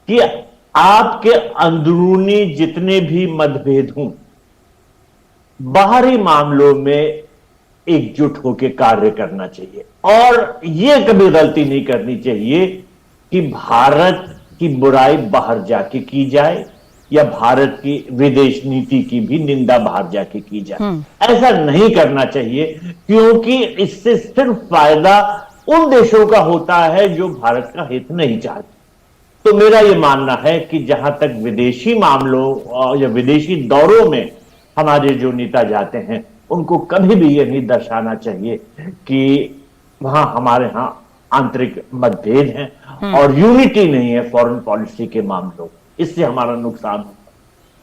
Speaker 5: कि आपके अंदरूनी जितने भी मतभेद हों, बाहरी मामलों में एकजुट होकर कार्य करना चाहिए और यह कभी गलती नहीं करनी चाहिए कि भारत की बुराई बाहर जाके की जाए या भारत की विदेश नीति की भी निंदा बाहर जाके की जाए। ऐसा नहीं करना चाहिए, क्योंकि इससे सिर्फ फायदा उन देशों का होता है जो भारत का हित नहीं चाहते। तो मेरा यह मानना है कि जहां तक विदेशी मामलों या विदेशी दौरों में हमारे जो नेता जाते हैं, उनको कभी भी यह नहीं दर्शाना चाहिए कि वहां हमारे यहां आंतरिक मतभेद हैं और यूनिटी नहीं है फॉरेन पॉलिसी के मामलों, इससे हमारा नुकसान होगा।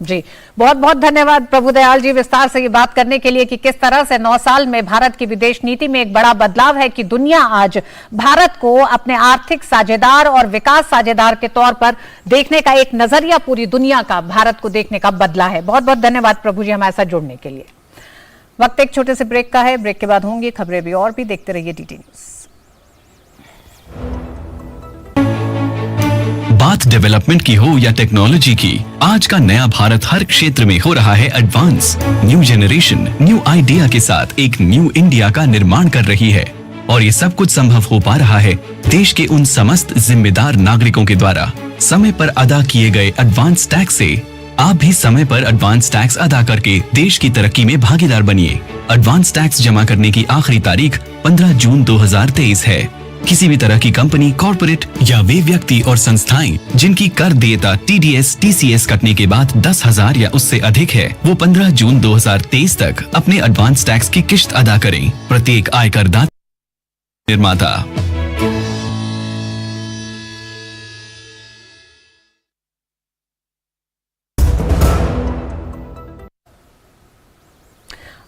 Speaker 2: जी, बहुत बहुत धन्यवाद प्रभुदयाल जी विस्तार से ये बात करने के लिए कि किस तरह से 9 साल में भारत की विदेश नीति में एक बड़ा बदलाव है कि दुनिया आज भारत को अपने आर्थिक साझेदार और विकास साझेदार के तौर पर देखने का एक नजरिया पूरी दुनिया का भारत को देखने का बदला है। बहुत बहुत धन्यवाद प्रभु जी हमारे साथ जुड़ने के लिए। वक्त एक छोटे से ब्रेक का है, ब्रेक के बाद होंगी खबरें भी और भी, देखते रहिए डीटी न्यूज।
Speaker 6: बात डेवलपमेंट की हो या टेक्नोलॉजी की, आज का नया भारत हर क्षेत्र में हो रहा है advance. New generation new idea के साथ एक न्यू इंडिया का निर्माण कर रही है और ये सब कुछ संभव हो पा रहा है देश के उन समस्त जिम्मेदार नागरिकों के द्वारा। समय पर अदा किए गए एडवांस टैक्स से आप भी समय पर एडवांस टैक्स अदा करके देश की तरक्की में भागीदार बनिए। एडवांस टैक्स जमा करने की आखिरी तारीख 15 जून 2023 है। किसी भी तरह की कंपनी, कॉर्पोरेट या वे व्यक्ति और संस्थाएं जिनकी कर देयता TDS, TCS कटने के बाद 10,000 या उससे अधिक है, वो 15 जून 2023 तक अपने एडवांस टैक्स की किश्त अदा करें। प्रत्येक आयकर दाता निर्माता।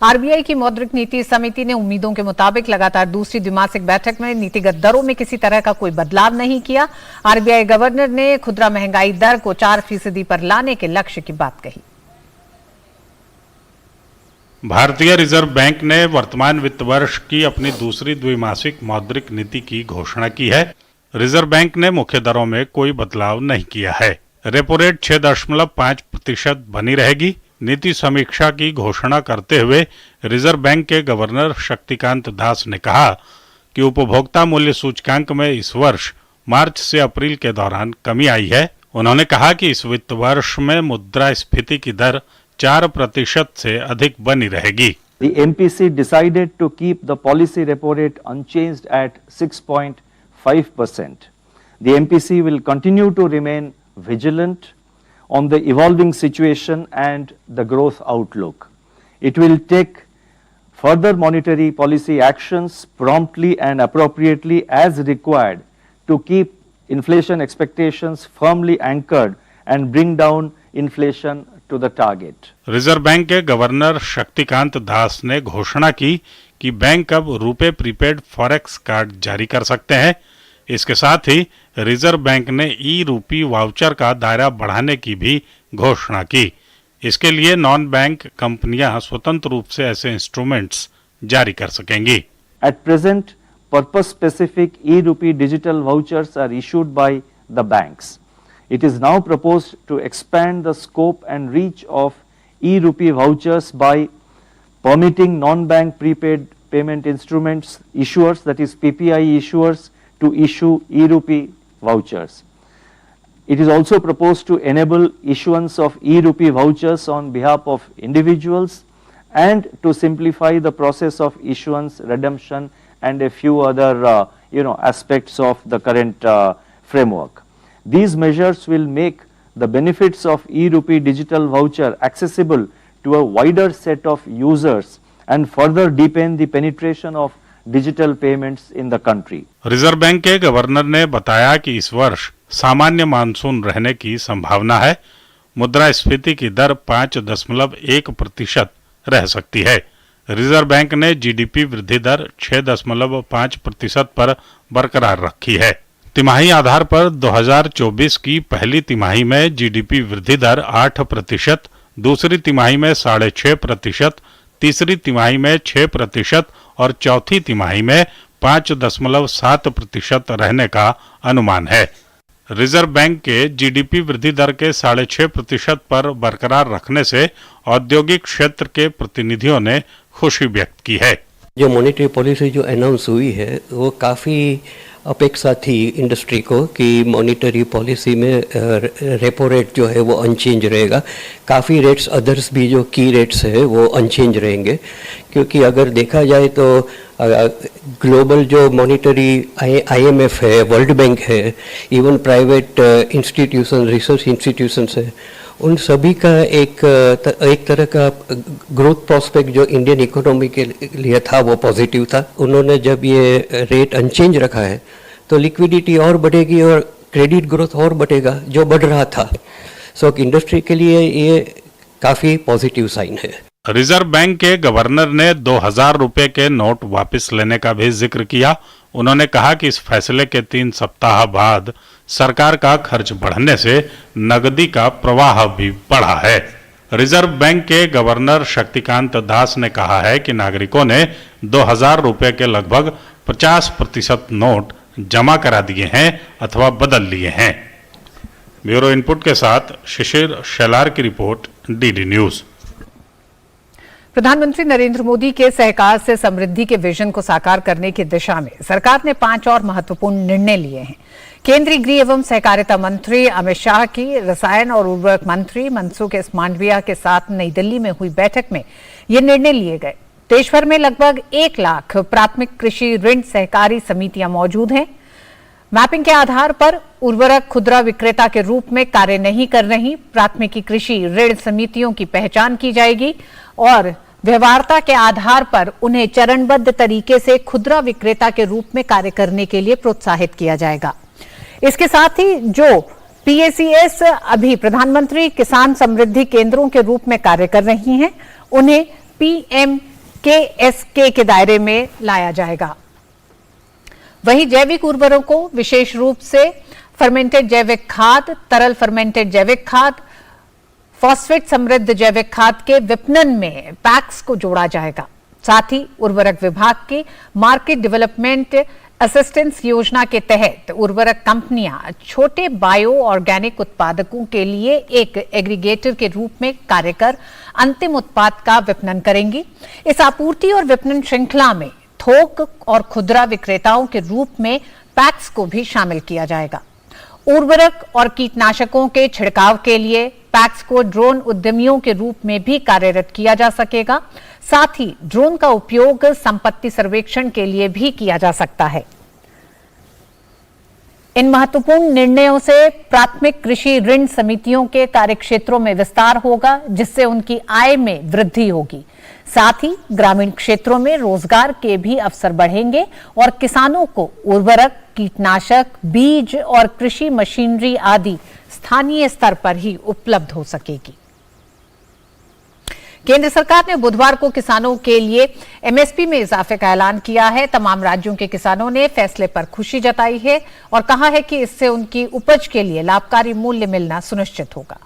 Speaker 2: आरबीआई की मौद्रिक नीति समिति ने उम्मीदों के मुताबिक लगातार दूसरी द्विमासिक बैठक में नीतिगत दरों में किसी तरह का कोई बदलाव नहीं किया। आरबीआई गवर्नर ने खुदरा महंगाई दर को 4% पर लाने के लक्ष्य की बात कही।
Speaker 3: भारतीय रिजर्व बैंक ने वर्तमान वित्त वर्ष की अपनी दूसरी द्विमासिक मौद्रिक नीति की घोषणा की है। रिजर्व बैंक ने मुख्य दरों में कोई बदलाव नहीं किया है। रेपो रेट 6.5% बनी रहेगी। नीति समीक्षा की घोषणा करते हुए रिजर्व बैंक के गवर्नर शक्तिकांत दास ने कहा कि उपभोक्ता मूल्य सूचकांक में इस वर्ष मार्च से अप्रैल के दौरान कमी आई है। उन्होंने कहा कि इस वित्त वर्ष में मुद्रास्फीति की दर 4% से अधिक बनी रहेगी।
Speaker 7: The MPC decided to keep the policy repo rate unchanged at 6.5%. The MPC will continue to remain vigilant on the evolving situation and the growth outlook. It will take further monetary policy actions promptly and appropriately as required to keep inflation expectations firmly anchored and bring down inflation to the target.
Speaker 3: Reserve bank के governor Shaktikanta Das ने घोषणा की कि bank अब RuPay prepaid forex card जारी कर सकते हैं। इसके साथ ही रिजर्व बैंक ने ई रूपी वाउचर का दायरा बढ़ाने की भी घोषणा की। इसके लिए नॉन बैंक कंपनियां स्वतंत्र रूप से ऐसे इंस्ट्रूमेंट्स जारी कर सकेंगी।
Speaker 7: At present, purpose-specific e-rupee digital vouchers are issued by the banks. It is now proposed to expand the scope and reach of e-rupee vouchers by permitting non-bank prepaid payment instruments issuers, that is PPI issuers, to issue e-rupee vouchers. It is also proposed to enable issuance of e-rupee vouchers on behalf of individuals and to simplify the process of issuance, redemption and a few other aspects of the current framework. These measures will make the benefits of e-rupee digital voucher accessible to a wider set of users and further deepen the penetration of digital payments in the country.
Speaker 3: Reserve bank के governor ने बताया कि इस वर्ष सामान्य monsoon रहने की संभावना है। मुद्रास्फीति की दर 5.1% रह सकती है। रिजर्व बैंक ने जीडीपी वृद्धि दर 6.5% पर बरकरार रखी है। तिमाही आधार पर 2024 की पहली तिमाही में जीडीपी वृद्धि दर 8%, दूसरी तिमाही में 6.5%, तीसरी तिमाही में 6% और चौथी तिमाही में 5.7% रहने का अनुमान है। रिजर्व बैंक के जीडीपी वृद्धि दर के 6.5% पर बरकरार रखने से औद्योगिक क्षेत्र के प्रतिनिधियों ने खुशी व्यक्त की है।
Speaker 8: जो मॉनेटरी पॉलिसी जो अनाउंस हुई है वो काफ़ी अपेक्षा थी इंडस्ट्री को कि मॉनेटरी पॉलिसी में रेपो रेट जो है वो अनचेंज रहेगा। काफ़ी रेट्स अदर्स भी जो की रेट्स है वो अनचेंज रहेंगे, क्योंकि अगर देखा जाए तो ग्लोबल जो मॉनेटरी IMF है, वर्ल्ड बैंक है, even private institution, research institutions है, उन सभी का एक तरह का ग्रोथ प्रोस्पेक्ट जो इंडियन इकोनॉमी के लिए था वो पॉजिटिव था। उन्होंने जब ये रेट अनचेंज रखा है तो लिक्विडिटी और बढ़ेगी और क्रेडिट ग्रोथ और बढ़ेगा जो बढ़ रहा था। सो इंडस्ट्री के लिए ये काफ़ी पॉजिटिव साइन है।
Speaker 3: रिजर्व बैंक के गवर्नर ने 2000 रुपए के नोट वापस लेने का भी जिक्र किया। उन्होंने कहा कि इस फैसले के 3 सप्ताह बाद सरकार का खर्च बढ़ने से नकदी का प्रवाह भी बढ़ा है। रिजर्व बैंक के गवर्नर शक्तिकांत दास ने कहा है कि नागरिकों ने 2000 रुपए के लगभग 50% नोट जमा करा दिए हैं अथवा बदल लिए हैं। ब्यूरो इनपुट के साथ शिशिर शेलार की रिपोर्ट, डीडी न्यूज।
Speaker 2: प्रधानमंत्री नरेंद्र मोदी के सहकार से समृद्धि के विजन को साकार करने की दिशा में सरकार ने 5 और महत्वपूर्ण निर्णय लिए हैं। केंद्रीय गृह एवं सहकारिता मंत्री अमित शाह की रसायन और उर्वरक मंत्री मनसुख मांडविया के साथ नई दिल्ली में हुई बैठक में ये निर्णय लिए गए। देश भर में लगभग 1 लाख प्राथमिक कृषि ऋण सहकारी समितियां मौजूद हैं। मैपिंग के आधार पर उर्वरक खुदरा विक्रेता के रूप में कार्य नहीं कर रही प्राथमिकी कृषि ऋण समितियों की पहचान की जाएगी और व्यवहार्यता के आधार पर उन्हें चरणबद्ध तरीके से खुदरा विक्रेता के रूप में कार्य करने के लिए प्रोत्साहित किया जाएगा। इसके साथ ही जो PACS अभी प्रधानमंत्री किसान समृद्धि केंद्रों के रूप में कार्य कर रही हैं, उन्हें PMKSK के दायरे में लाया जाएगा। वहीं जैविक उर्वरकों, विशेष रूप से फर्मेंटेड जैविक खाद, तरल फर्मेंटेड जैविक खाद, फॉस्फेट समृद्ध जैविक खाद के विपणन में पैक्स को जोड़ा जाएगा। साथ ही उर्वरक विभाग की मार्केट डेवलपमेंट असिस्टेंस योजना के तहत उर्वरक कंपनियां छोटे बायो ऑर्गेनिक उत्पादकों के लिए एक एग्रीगेटर के रूप में कार्य कर अंतिम उत्पाद का विपणन करेंगी। इस आपूर्ति और विपणन श्रृंखला में थोक और खुदरा विक्रेताओं के रूप में पैक्स को भी शामिल किया जाएगा। उर्वरक और कीटनाशकों के छिड़काव के लिए पैक्स को ड्रोन उद्यमियों के रूप में भी कार्यरत किया जा सकेगा। साथ ही ड्रोन का उपयोग संपत्ति सर्वेक्षण के लिए भी किया जा सकता है। इन महत्वपूर्ण निर्णयों से प्राथमिक कृषि ऋण समितियों के कार्यक्षेत्रों में विस्तार होगा, जिससे उनकी आय में वृद्धि होगी। साथ ही ग्रामीण क्षेत्रों में रोजगार के भी अवसर बढ़ेंगे और किसानों को उर्वरक, कीटनाशक, बीज और कृषि मशीनरी आदि स्थानीय स्तर पर ही उपलब्ध हो सकेगी। केंद्र सरकार ने बुधवार को किसानों के लिए MSP में इजाफे का ऐलान किया है। तमाम राज्यों के किसानों ने फैसले पर खुशी जताई है और कहा है कि इससे उनकी उपज के लिए लाभकारी मूल्य मिलना सुनिश्चित होगा।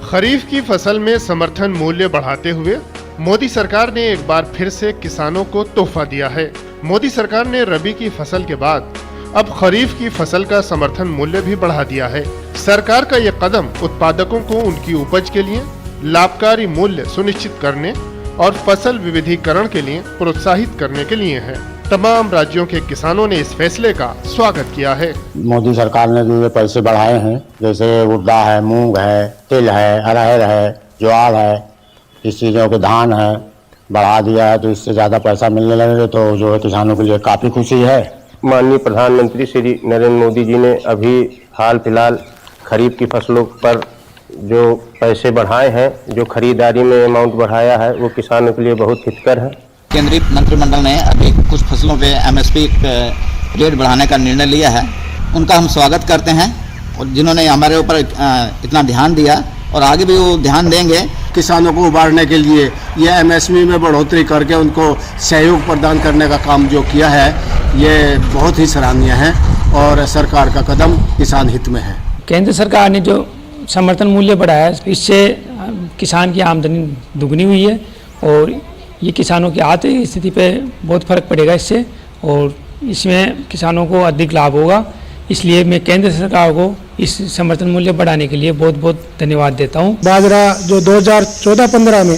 Speaker 9: खरीफ की फसल में समर्थन मूल्य बढ़ाते हुए मोदी सरकार ने एक बार फिर से किसानों को तोहफा दिया है। मोदी सरकार ने रबी की फसल के बाद अब खरीफ की फसल का समर्थन मूल्य भी बढ़ा दिया है। सरकार का ये कदम उत्पादकों को उनकी उपज के लिए लाभकारी मूल्य सुनिश्चित करने और फसल विविधीकरण के लिए प्रोत्साहित करने के लिए है। तमाम राज्यों के किसानों ने इस फैसले का स्वागत किया है।
Speaker 10: मोदी सरकार ने जो ये पैसे बढ़ाए हैं, जैसे उड़दा है, मूंग है, तिल है, अरहर है, ज्वार है, इस चीज़ों के धान है, बढ़ा दिया है, तो इससे ज़्यादा पैसा मिलने लगेगा तो जो है किसानों के लिए काफ़ी खुशी है।
Speaker 11: माननीय प्रधानमंत्री श्री नरेंद्र मोदी जी ने अभी हाल फिलहाल खरीफ की फसलों पर जो पैसे बढ़ाए हैं, जो खरीदारी में अमाउंट बढ़ाया है, वो किसानों के लिए बहुत हितकर है।
Speaker 12: केंद्रीय मंत्रिमंडल ने अभी कुछ फसलों पे एमएसपी रेट बढ़ाने का निर्णय लिया है, उनका हम स्वागत करते हैं और जिन्होंने हमारे ऊपर इतना ध्यान दिया और आगे भी वो ध्यान देंगे।
Speaker 13: किसानों को उबारने के लिए ये एमएसपी में बढ़ोतरी करके उनको सहयोग प्रदान करने का काम जो किया है, ये बहुत ही सराहनीय है और सरकार का कदम किसान हित में है।
Speaker 14: केंद्र सरकार ने जो समर्थन मूल्य बढ़ाया है, इससे किसान की आमदनी दुगनी हुई है और ये किसानों की आर्थिक स्थिति पे बहुत फर्क पड़ेगा इससे, और इसमें किसानों को अधिक लाभ होगा। इसलिए मैं केंद्र सरकार को इस समर्थन मूल्य बढ़ाने के लिए बहुत बहुत धन्यवाद देता हूँ।
Speaker 15: बाजरा जो 2014-15 में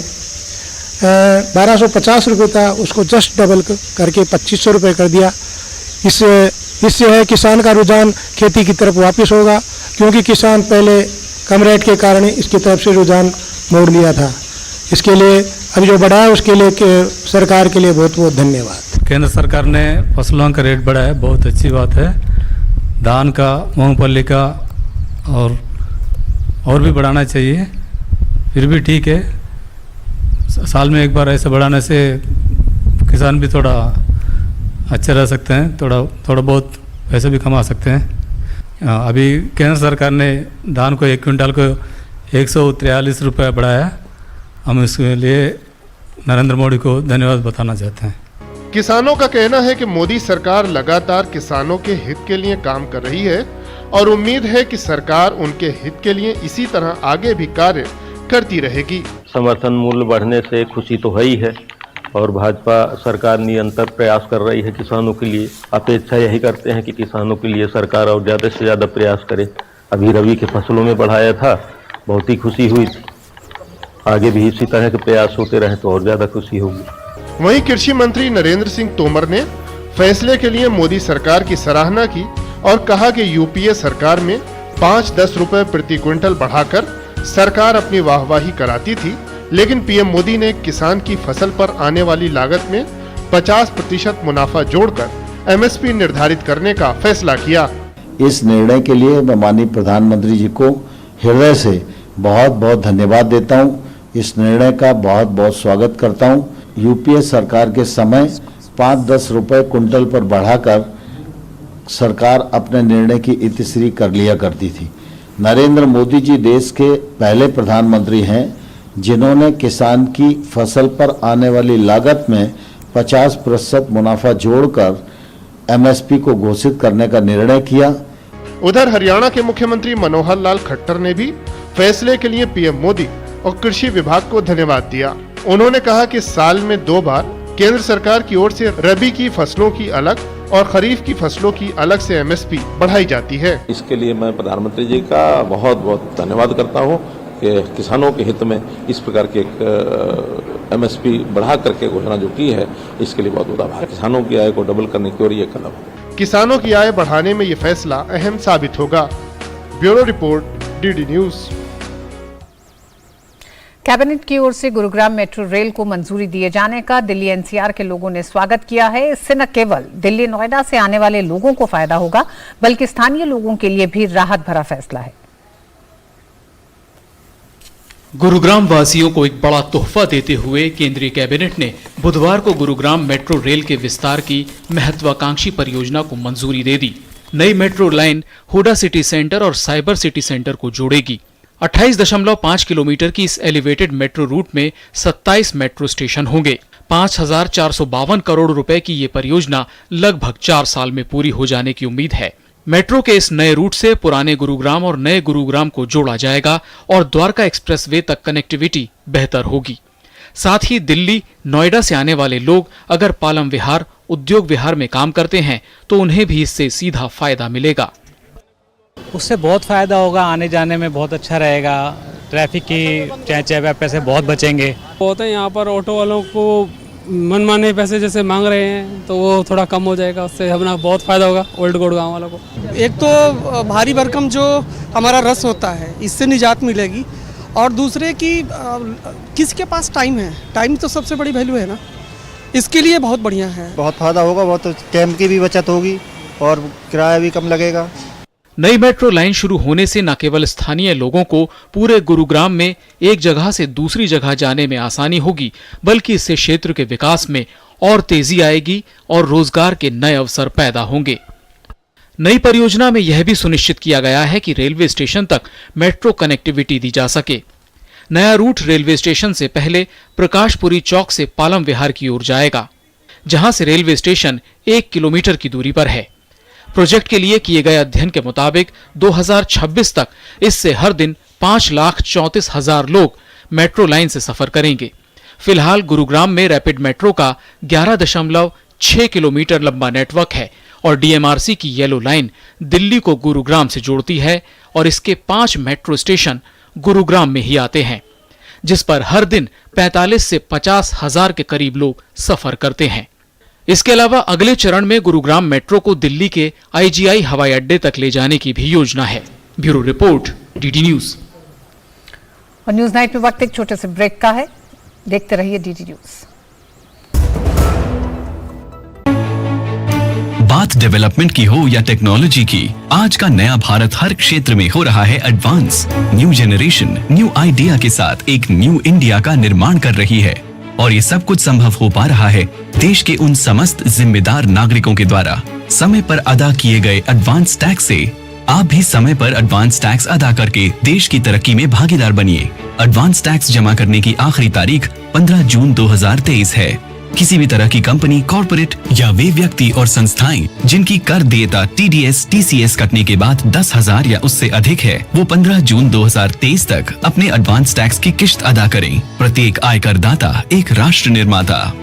Speaker 15: 1250 रुपये था, उसको जस्ट डबल करके 2500 रुपये कर दिया। इससे है किसान का रुझान खेती की तरफ वापस होगा, क्योंकि किसान पहले कम रेट के कारण इसकी तरफ से रुझान मोड़ लिया था। इसके लिए अभी जो बढ़ा है उसके लिए सरकार के लिए बहुत बहुत धन्यवाद।
Speaker 16: केंद्र सरकार ने फसलों का रेट बढ़ाया, बहुत अच्छी बात है। धान का, मूंगफली का और भी बढ़ाना चाहिए, फिर भी ठीक है। साल में एक बार ऐसे बढ़ाने से किसान भी थोड़ा अच्छे रह सकते हैं, थोड़ा बहुत पैसे भी कमा सकते हैं। अभी केंद्र सरकार ने धान को 1 क्विंटल को 143 रुपये बढ़ाया। हम इसके लिए नरेंद्र मोदी को धन्यवाद बताना चाहते हैं।
Speaker 9: किसानों का कहना है कि मोदी सरकार लगातार किसानों के हित के लिए काम कर रही है और उम्मीद है कि सरकार उनके हित के लिए इसी तरह आगे भी कार्य करती रहेगी।
Speaker 11: समर्थन मूल्य बढ़ने से खुशी तो है ही है और भाजपा सरकार निरंतर प्रयास कर रही है किसानों के लिए। अपेक्षा यही करते हैं कि किसानों के लिए सरकार और ज़्यादा से ज़्यादा प्रयास करे। अभी रबी के फसलों में बढ़ाया था, बहुत ही खुशी हुई। आगे भी इसी तरह के प्रयास होते रहे तो और ज़्यादा खुशी होगी।
Speaker 9: वहीं कृषि मंत्री नरेंद्र सिंह तोमर ने फैसले के लिए मोदी सरकार की सराहना की और कहा कि यूपीए सरकार में 5-10 रुपए प्रति क्विंटल बढ़ाकर सरकार अपनी वाहवाही कराती थी, लेकिन पीएम मोदी ने किसान की फसल पर आने वाली लागत में 50% मुनाफा जोड़कर एमएसपी निर्धारित करने का फैसला किया।
Speaker 17: इस निर्णय के लिए मैं माननीय प्रधानमंत्री जी को हृदय से बहुत बहुत धन्यवाद देता हूँ। इस निर्णय का बहुत बहुत स्वागत करता हूँ। यूपीए सरकार के समय 5-10 रुपए क्विंटल पर बढ़ाकर सरकार अपने निर्णय की इतिश्री कर लिया करती थी। नरेंद्र मोदी जी देश के पहले प्रधानमंत्री हैं जिन्होंने किसान की फसल पर आने वाली लागत में 50% मुनाफा जोड़कर एमएसपी को घोषित करने का निर्णय किया।
Speaker 9: उधर हरियाणा के मुख्यमंत्री मनोहर लाल खट्टर ने भी फैसले के लिए पीएम मोदी और कृषि विभाग को धन्यवाद दिया। उन्होंने कहा कि साल में 2 बार केंद्र सरकार की ओर से रबी की फसलों की अलग और खरीफ की फसलों की अलग से एमएसपी बढ़ाई जाती है।
Speaker 18: इसके लिए मैं प्रधानमंत्री जी का बहुत बहुत धन्यवाद करता हूँ कि किसानों के हित में इस प्रकार के एमएसपी बढ़ा करके घोषणा जो की है, इसके लिए बहुत बहुत आभार। किसानों की आय को डबल करने की ओर ये कदम है।
Speaker 9: किसानों की आय बढ़ाने में ये फैसला अहम साबित होगा। Bureau report, DD news.
Speaker 2: Cabinet की ओर से गुरुग्राम मेट्रो रेल को मंजूरी दिए जाने का दिल्ली एनसीआर के लोगों ने स्वागत किया है। इससे न केवल दिल्ली नोएडा से आने वाले लोगों को फायदा होगा, बल्कि स्थानीय लोगों के लिए भी राहत भरा फैसला है।
Speaker 19: गुरुग्राम वासियों को एक बड़ा तोहफा देते हुए केंद्रीय कैबिनेट ने बुधवार को गुरुग्राम मेट्रो रेल के विस्तार की महत्वाकांक्षी परियोजना को मंजूरी दे दी। नई metro line HUDA city centre और साइबर सिटी सेंटर को जोड़ेगी। 28.5 किलोमीटर की इस एलिवेटेड मेट्रो रूट में 27 मेट्रो स्टेशन होंगे। 5,452 करोड़ रुपए की ये परियोजना लगभग 4 साल में पूरी हो जाने की उम्मीद है। मेट्रो के इस नए रूट से पुराने गुरुग्राम और नए गुरुग्राम को जोड़ा जाएगा और द्वारका एक्सप्रेसवे तक कनेक्टिविटी बेहतर होगी। साथ ही दिल्ली, नोएडा से आने वाले लोग अगर पालम विहार, उद्योग विहार में काम करते हैं तो उन्हें भी इससे सीधा फायदा मिलेगा।
Speaker 20: उससे बहुत फ़ायदा होगा, आने जाने में बहुत अच्छा रहेगा, ट्रैफिक की चह पैसे बहुत बचेंगे।
Speaker 21: बहुत है यहाँ पर ऑटो वालों को मनमाने पैसे जैसे मांग रहे हैं तो वो थोड़ा कम हो जाएगा, उससे हमें बहुत फ़ायदा होगा ओल्ड गुड़गांव वालों को।
Speaker 22: एक तो भारी भरकम जो हमारा रस होता है इससे निजात मिलेगी, और दूसरे कि किसके पास टाइम है, टाइम तो सबसे बड़ी वैल्यू है ना, इसके लिए बहुत बढ़िया है।
Speaker 23: बहुत फ़ायदा होगा, बहुत टाइम की भी बचत होगी और किराया भी कम लगेगा।
Speaker 19: नई मेट्रो लाइन शुरू होने से न केवल स्थानीय लोगों को पूरे गुरुग्राम में एक जगह से दूसरी जगह जाने में आसानी होगी, बल्कि इससे क्षेत्र के विकास में और तेजी आएगी और रोजगार के नए अवसर पैदा होंगे। नई परियोजना में यह भी सुनिश्चित किया गया है कि रेलवे स्टेशन तक मेट्रो कनेक्टिविटी दी जा सके। नया रूट रेलवे स्टेशन से पहले प्रकाशपुरी चौक से पालम विहार की ओर जाएगा, जहां से रेलवे स्टेशन 1 किलोमीटर की दूरी पर है। प्रोजेक्ट के लिए किए गए अध्ययन के मुताबिक 2026 तक इससे हर दिन 5,34,000 लोग मेट्रो लाइन से सफर करेंगे। फिलहाल गुरुग्राम में रैपिड मेट्रो का 11.6 किलोमीटर लंबा नेटवर्क है और डीएमआरसी की येलो लाइन दिल्ली को गुरुग्राम से जोड़ती है और इसके 5 मेट्रो स्टेशन गुरुग्राम में ही आते हैं, जिस पर हर दिन 45 से 50,000 के करीब लोग सफर करते हैं। इसके अलावा अगले चरण में गुरुग्राम मेट्रो को दिल्ली के आईजीआई हवाई अड्डे तक ले जाने की भी योजना है। Bureau report, DD news.
Speaker 2: और न्यूज नाइट में वक्त एक छोटे से ब्रेक का है, देखते रहिए डीडी न्यूज।
Speaker 6: बात डेवलपमेंट की हो या टेक्नोलॉजी की, आज का नया भारत हर क्षेत्र में हो रहा है advance. New generation new idea के साथ एक न्यू इंडिया का निर्माण कर रही है और ये सब कुछ संभव हो पा रहा है देश के उन समस्त जिम्मेदार नागरिकों के द्वारा। समय पर अदा किए गए एडवांस टैक्स से आप भी समय पर एडवांस टैक्स अदा करके देश की तरक्की में भागीदार बनिए। एडवांस टैक्स जमा करने की आखिरी तारीख 15 जून 2023 है। किसी भी तरह की कंपनी, कॉर्पोरेट या वे व्यक्ति और संस्थाएं जिनकी कर देयता टीडीएस, टीसीएस कटने के बाद 10,000 या उससे अधिक है, वो 15 जून 2023 तक अपने एडवांस टैक्स की किश्त अदा करें। प्रत्येक आयकर दाता एक राष्ट्र निर्माता।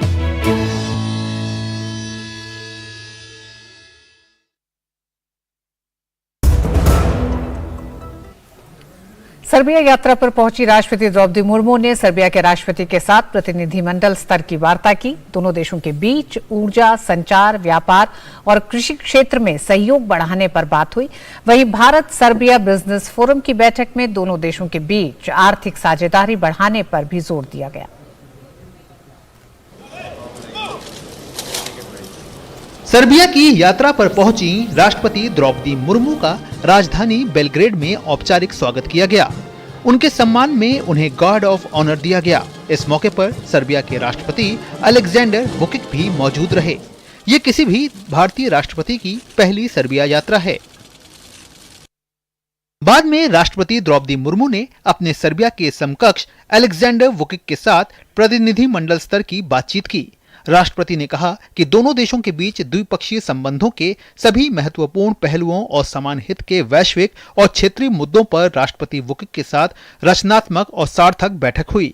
Speaker 2: सर्बिया यात्रा पर पहुंची राष्ट्रपति द्रौपदी मुर्मू ने सर्बिया के राष्ट्रपति के साथ प्रतिनिधिमंडल स्तर की वार्ता की। दोनों देशों के बीच ऊर्जा, संचार, व्यापार और कृषि क्षेत्र में सहयोग बढ़ाने पर बात हुई। वहीं भारत सर्बिया बिजनेस फोरम की बैठक में दोनों देशों के बीच आर्थिक साझेदारी बढ़ाने पर भी जोर दिया गया।
Speaker 24: सर्बिया की यात्रा पर पहुंची राष्ट्रपति द्रौपदी मुर्मू का राजधानी बेलग्रेड में औपचारिक स्वागत किया गया। उनके सम्मान में उन्हें गार्ड ऑफ ऑनर दिया गया। इस मौके पर सर्बिया के राष्ट्रपति अलेक्जेंडर वुकिक भी मौजूद रहे। ये किसी भी भारतीय राष्ट्रपति की पहली सर्बिया यात्रा है। बाद में राष्ट्रपति द्रौपदी मुर्मू ने अपने सर्बिया के समकक्ष अलेक्जेंडर वुकिक के साथ प्रतिनिधि मंडल स्तर की बातचीत की। राष्ट्रपति ने कहा कि दोनों देशों के बीच द्विपक्षीय संबंधों के सभी महत्वपूर्ण पहलुओं और समान हित के वैश्विक और क्षेत्रीय मुद्दों पर राष्ट्रपति वुकिक के साथ रचनात्मक और सार्थक बैठक हुई।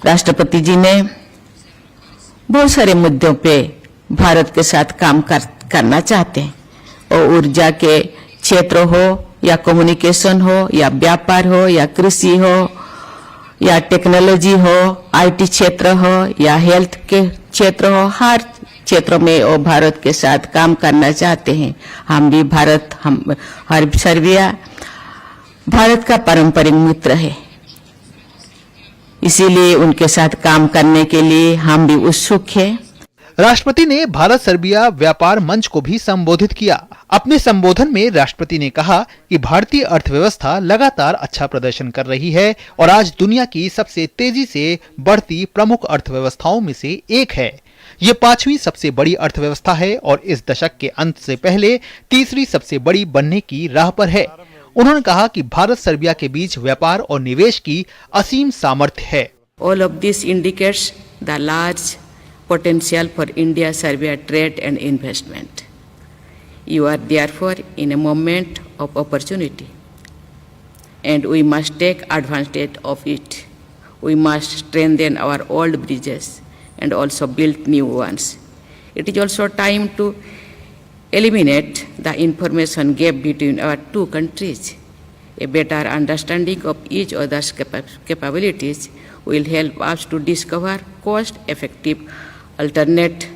Speaker 25: राष्ट्रपति जी ने बहुत सारे मुद्दों पे भारत के साथ काम करना चाहते हैं, और ऊर्जा के क्षेत्र हो या कम्युनिकेशन हो या व्यापार हो या कृषि हो या टेक्नोलॉजी हो, आईटी क्षेत्र हो या हेल्थ के क्षेत्र हो, हर क्षेत्र में वो भारत के साथ काम करना चाहते हैं। हम भी हर सर्बिया भारत का पारंपरिक मित्र है, इसीलिए उनके साथ काम करने के लिए हम भी उत्सुक हैं।
Speaker 24: राष्ट्रपति ने भारत सर्बिया व्यापार मंच को भी संबोधित किया। अपने संबोधन में राष्ट्रपति ने कहा कि भारतीय अर्थव्यवस्था लगातार अच्छा प्रदर्शन कर रही है और आज दुनिया की सबसे तेजी से बढ़ती प्रमुख अर्थव्यवस्थाओं में से एक है। ये 5वीं सबसे बड़ी अर्थव्यवस्था है और इस दशक के अंत से पहले तीसरी सबसे बड़ी बनने की राह पर है। उन्होंने कहा कि भारत सर्बिया के बीच व्यापार और निवेश की असीम सामर्थ्य है।
Speaker 25: All of this indicates the large potential for India-Serbia trade and investment. You are therefore in a moment of opportunity, and we must take advantage of it. We must strengthen our old bridges and also build new ones. It is also time to eliminate the information gap between our two countries. A better understanding of each other's capabilities will help us to discover cost-effective alternate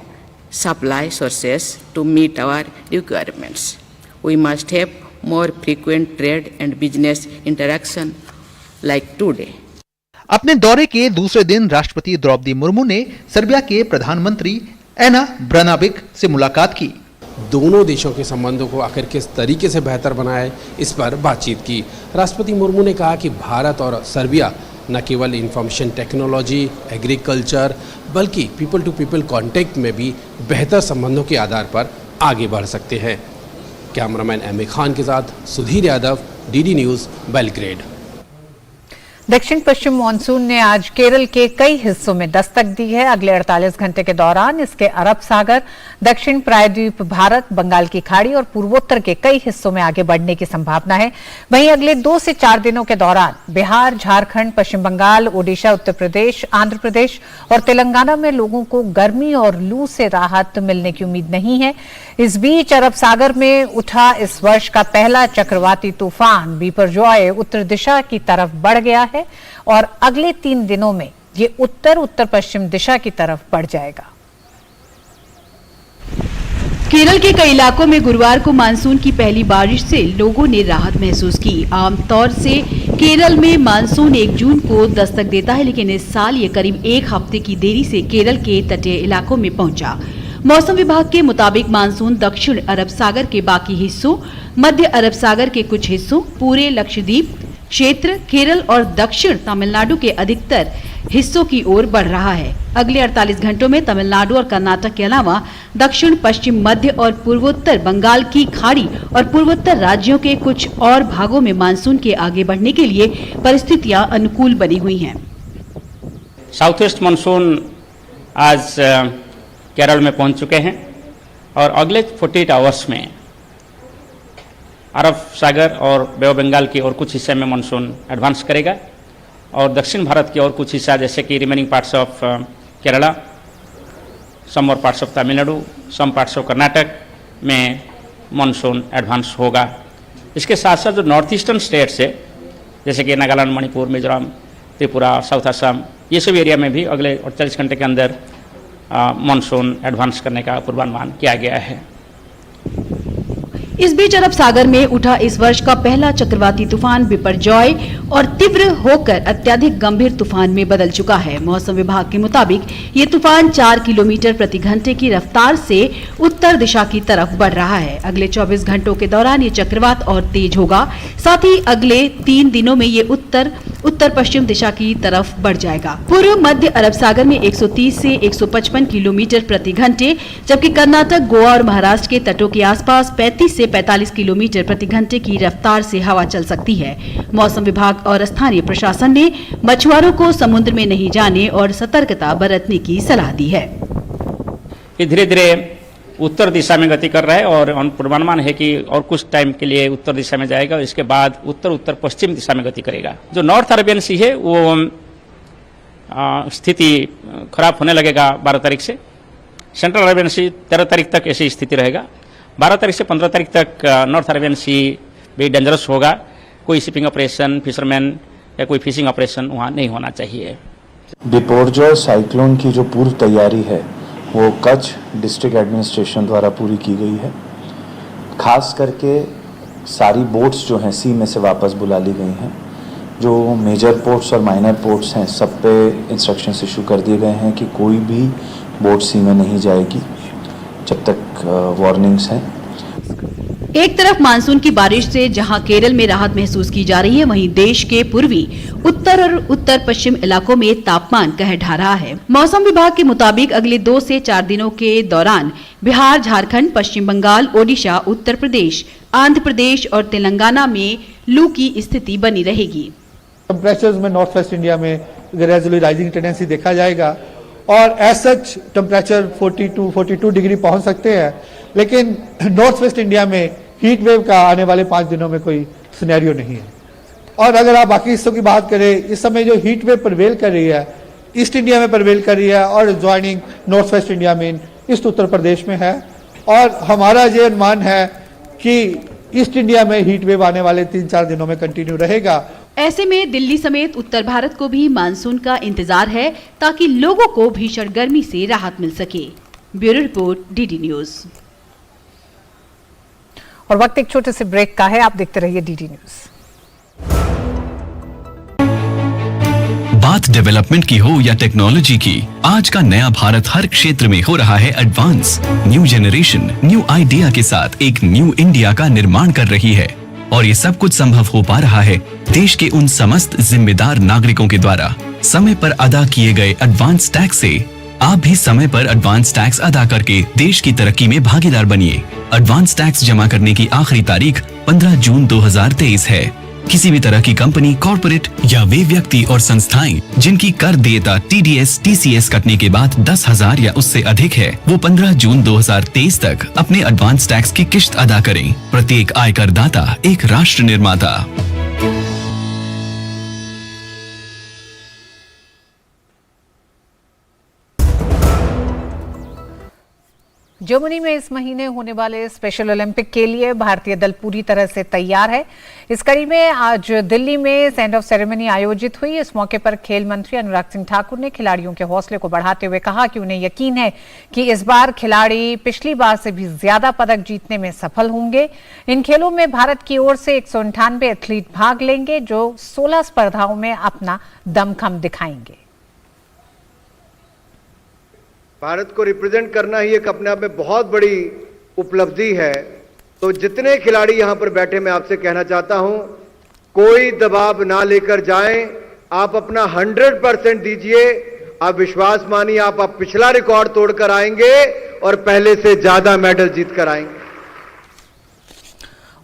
Speaker 25: supply sources to meet our requirements. We must have more frequent trade and business interaction like today.
Speaker 24: अपने दौरे के दूसरे दिन राष्ट्रपति द्रौपदी मुर्मू ने Serbia के प्रधानमंत्री एना ब्रनाबिक से मुलाकात की।
Speaker 1: दोनों देशों के संबंधों को आखिर किस तरीके से बेहतर बनाए, इस पर बातचीत की। राष्ट्रपति मुर्मू ने कहा कि भारत और सर्बिया न केवल इंफॉर्मेशन टेक्नोलॉजी, एग्रीकल्चर, बल्कि पीपल टू पीपल कांटेक्ट में भी बेहतर संबंधों के आधार पर आगे बढ़ सकते हैं। कैमरामैन एम ए खान के साथ Sudhir Yadav, DD news, Belgrade.
Speaker 2: दक्षिण पश्चिम मानसून ने आज केरल के कई हिस्सों में दस्तक दी है। अगले 48 घंटे के दौरान इसके अरब सागर, दक्षिण प्रायद्वीप भारत, बंगाल की खाड़ी और पूर्वोत्तर के कई हिस्सों में आगे बढ़ने की संभावना है। वहीं अगले 2 से 4 दिनों के दौरान बिहार, झारखंड, पश्चिम बंगाल, ओडिशा, उत्तर प्रदेश, आंध्र प्रदेश और तेलंगाना में लोगों को गर्मी और लू से राहत मिलने की उम्मीद नहीं है। इस बीच अरब सागर में उठा इस वर्ष का पहला चक्रवाती तूफान बिपरजॉय उत्तर दिशा की तरफ बढ़ गया है और अगले 3 दिनों में ये उत्तर पश्चिम दिशा की तरफ बढ़ जाएगा।
Speaker 4: केरल के कई इलाकों में गुरुवार को मानसून की पहली बारिश से लोगों ने राहत महसूस की। आमतौर से केरल में मानसून 1 जून को दस्तक देता है, लेकिन इस साल ये करीब 1 हफ्ते की देरी से केरल के तटीय इलाकों में पहुंचा। मौसम विभाग के मुताबिक मानसून दक्षिण अरब सागर के बाकी हिस्सों, मध्य अरब सागर के कुछ हिस्सों, पूरे लक्षद्वीप क्षेत्र, केरल और दक्षिण तमिलनाडु के अधिकतर हिस्सों की ओर बढ़ रहा है। अगले 48 घंटों में तमिलनाडु और कर्नाटक के अलावा दक्षिण पश्चिम मध्य और पूर्वोत्तर बंगाल की खाड़ी और पूर्वोत्तर राज्यों के कुछ और भागों में मानसून के आगे बढ़ने के लिए परिस्थितियां अनुकूल बनी हुई हैं।
Speaker 5: साउथ ईस्ट मानसून आज केरल में पहुंच चुके हैं और अगले 48 आवर्स में अरब सागर और बे ऑफ बंगाल की और कुछ हिस्से में मानसून एडवांस करेगा और दक्षिण भारत की और कुछ हिस्सा जैसे कि remaining parts of Kerala, some और parts of Tamil Nadu, some parts of Karnataka में मानसून एडवांस होगा। इसके साथ साथ जो नॉर्थ ईस्टर्न स्टेट्स है जैसे कि नागालैंड, मणिपुर, मिजोरम, त्रिपुरा, साउथ असम, ये सब एरिया में भी अगले 48 घंटे के अंदर मानसून एडवांस करने का पूर्वानुमान किया गया है।
Speaker 4: इस बीच अरब सागर में उठा इस वर्ष का पहला चक्रवाती तूफान बिपरजॉय और तीव्र होकर अत्यधिक गंभीर तूफान में बदल चुका है। मौसम विभाग के मुताबिक ये तूफान 4 किलोमीटर प्रति घंटे की रफ्तार से उत्तर दिशा की तरफ बढ़ रहा है। अगले 24 घंटों के दौरान ये चक्रवात और तेज होगा। साथ ही अगले 3 दिनों में ये उत्तर पश्चिम दिशा की तरफ बढ़ जाएगा। पूर्व मध्य अरब सागर में 130 से 155 किलोमीटर प्रति घंटे, जबकि कर्नाटक, गोवा और महाराष्ट्र के तटों के आसपास 35 से 45 किलोमीटर प्रति घंटे की रफ्तार से हवा चल सकती है। मौसम विभाग और स्थानीय प्रशासन ने मछुआरों को समुद्र में नहीं जाने और सतर्कता बरतने की सलाह दी है।
Speaker 5: ये धीरे धीरे उत्तर दिशा में गति कर रहा है और पूर्वानुमान है कि और कुछ टाइम के लिए उत्तर दिशा में जाएगा और इसके बाद उत्तर पश्चिम दिशा में गति करेगा। जो नॉर्थ अरेबियन सी है वो स्थिति खराब होने लगेगा 12 तारीख से। सेंट्रल अरेबियन सी 13 तारीख तक ऐसी स्थिति रहेगा। 12 तारीख से 15 तारीख तक नॉर्थ अरेबियन सी भी डेंजरस होगा। कोई शिपिंग ऑपरेशन, फिशरमैन या कोई फिशिंग ऑपरेशन वहाँ नहीं होना चाहिए।
Speaker 7: बिपरजॉय साइक्लोन की जो पूर्व तैयारी है वो कच्छ डिस्ट्रिक्ट एडमिनिस्ट्रेशन द्वारा पूरी की गई है। खास करके सारी बोट्स जो हैं सी में से वापस बुला ली गई हैं। जो मेजर पोर्ट्स और माइनर पोर्ट्स हैं सब पे इंस्ट्रक्शंस इशू कर दिए गए हैं कि कोई भी बोट सी में नहीं जाएगी जब तक वार्निंग्स हैं।
Speaker 4: एक तरफ मानसून की बारिश से जहां केरल में राहत महसूस की जा रही है, वहीं देश के पूर्वी, उत्तर और उत्तर पश्चिम इलाकों में तापमान कहर ढा रहा है। मौसम विभाग के मुताबिक अगले 2 से 4 दिनों के दौरान बिहार, झारखंड, पश्चिम बंगाल, ओडिशा, उत्तर प्रदेश, आंध्र प्रदेश और तेलंगाना में लू की स्थिति बनी रहेगी।
Speaker 8: टेम्परेचर्स में नॉर्थ वेस्ट इंडिया में ग्रेजुअली राइजिंग टेंडेंसी देखा जाएगा और एज सच टेम्परेचर 42 डिग्री पहुंच सकते हैं। लेकिन नॉर्थ वेस्ट इंडिया में हीट वेव का आने वाले 5 दिनों में कोई सिनेरियो नहीं है। और अगर आप बाकी हिस्सों की बात करें, इस समय जो हीट वेव प्रिवेल कर रही है ईस्ट इंडिया में प्रिवेल कर रही है और ज्वाइनिंग नॉर्थ वेस्ट इंडिया में ईस्ट उत्तर प्रदेश में है। और हमारा ये अनुमान है कि ईस्ट इंडिया में हीट वेव आने वाले 3-4 दिनों में कंटिन्यू रहेगा।
Speaker 4: ऐसे में दिल्ली समेत उत्तर भारत को भी मानसून का इंतजार है ताकि लोगों को भीषण गर्मी से राहत मिल सके। Bureau report, DD news.
Speaker 2: और वक्त एक छोटे से ब्रेक का है, आप देखते रहिए डीडी न्यूज।
Speaker 6: बात डेवलपमेंट की हो या टेक्नोलॉजी की, आज का नया भारत हर क्षेत्र में हो रहा है advance. New generation new idea के साथ एक न्यू इंडिया का निर्माण कर रही है और ये सब कुछ संभव हो पा रहा है देश के उन समस्त जिम्मेदार नागरिकों के द्वारा। समय पर अदा किए गए एडवांस टैक्स से आप भी समय पर एडवांस टैक्स अदा करके देश की तरक्की में भागीदार बनिए। एडवांस टैक्स जमा करने की आखिरी तारीख 15 जून 2023 है। किसी भी तरह की कंपनी, कॉर्पोरेट या वे व्यक्ति और संस्थाएं जिनकी कर देयता TDS, TCS कटने के बाद 10,000 या उससे अधिक है, वो 15 जून 2023 तक अपने एडवांस टैक्स की किश्त अदा करें। प्रत्येक आयकर दाता एक राष्ट्र निर्माता।
Speaker 2: जर्मनी में इस महीने होने वाले स्पेशल ओलंपिक के लिए भारतीय दल पूरी तरह से तैयार है। इस कड़ी में आज दिल्ली में सेंड ऑफ सेरेमनी आयोजित हुई। इस मौके पर खेल मंत्री अनुराग सिंह ठाकुर ने खिलाड़ियों के हौसले को बढ़ाते हुए कहा कि उन्हें यकीन है कि इस बार खिलाड़ी पिछली बार से भी ज्यादा पदक जीतने में सफल होंगे। इन खेलों में भारत की ओर से 198 एथलीट भाग लेंगे जो 16 स्पर्धाओं में अपना दमखम दिखाएंगे।
Speaker 3: भारत को रिप्रेजेंट करना ही एक अपने आप में बहुत बड़ी उपलब्धि है। तो जितने खिलाड़ी यहां पर बैठे, मैं आपसे कहना चाहता हूं, कोई दबाव ना लेकर जाएं। आप अपना 100% दीजिए। आप विश्वास मानिए, आप पिछला रिकॉर्ड तोड़कर आएंगे और पहले से ज्यादा मेडल जीत कर आएंगे।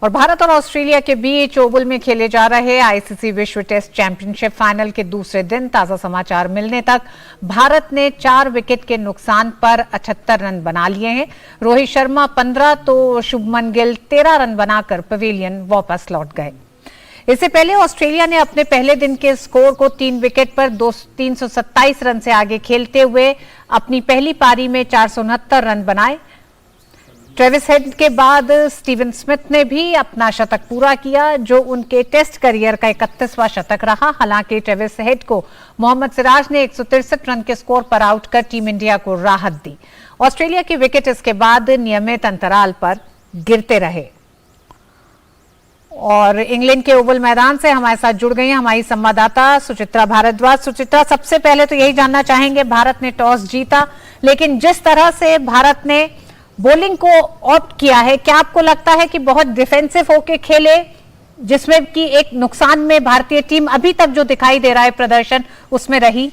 Speaker 2: और भारत और ऑस्ट्रेलिया के बीच ओवल में खेले जा रहे आईसीसी विश्व टेस्ट चैंपियनशिप फाइनल के दूसरे दिन ताजा समाचार मिलने तक भारत ने 4 विकेट के नुकसान पर 78 रन बना लिए हैं। रोहित शर्मा 15 तो शुभमन गिल 13 रन बनाकर पवेलियन वापस लौट गए। इससे पहले ऑस्ट्रेलिया ने अपने पहले दिन के स्कोर को 3 विकेट पर 327 रन से आगे खेलते हुए अपनी पहली पारी में 469 रन बनाए। ट्रेविस हेड के बाद स्टीवन स्मिथ ने भी अपना शतक पूरा किया, जो उनके टेस्ट करियर का 31वां शतक रहा। हालांकि ट्रेविस हेड को मोहम्मद सिराज ने 163 रन के स्कोर पर आउट कर टीम इंडिया को राहत दी। ऑस्ट्रेलिया के विकेट इसके बाद नियमित अंतराल पर गिरते रहे। और इंग्लैंड के ओवल मैदान से हमारे साथ जुड़ गई हैं हमारी संवाददाता सुचित्रा भारद्वाज। सुचित्रा, सबसे पहले तो यही जानना चाहेंगे, भारत ने टॉस जीता, लेकिन जिस तरह से भारत ने बॉलिंग को ऑप्ट किया है, क्या आपको लगता है कि बहुत डिफेंसिव होके खेले, जिसमें कि एक नुकसान में भारतीय टीम अभी तक जो दिखाई दे रहा है प्रदर्शन उसमें रही?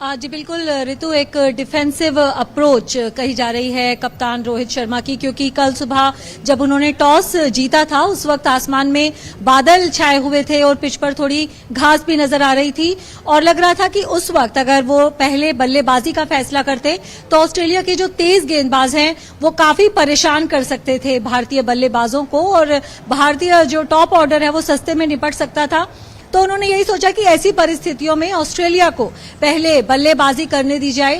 Speaker 10: जी बिल्कुल ऋतु, एक डिफेंसिव अप्रोच कही जा रही है कप्तान रोहित शर्मा की, क्योंकि कल सुबह जब उन्होंने टॉस जीता था उस वक्त आसमान में बादल छाए हुए थे और पिच पर थोड़ी घास भी नजर आ रही थी और लग रहा था कि उस वक्त अगर वो पहले बल्लेबाजी का फैसला करते तो ऑस्ट्रेलिया के जो तेज गेंदबाज हैं वो काफी परेशान कर सकते थे भारतीय बल्लेबाजों को और भारतीय जो टॉप ऑर्डर है वो सस्ते में निपट सकता था। तो उन्होंने यही सोचा कि ऐसी परिस्थितियों में ऑस्ट्रेलिया को पहले बल्लेबाजी करने दी जाए।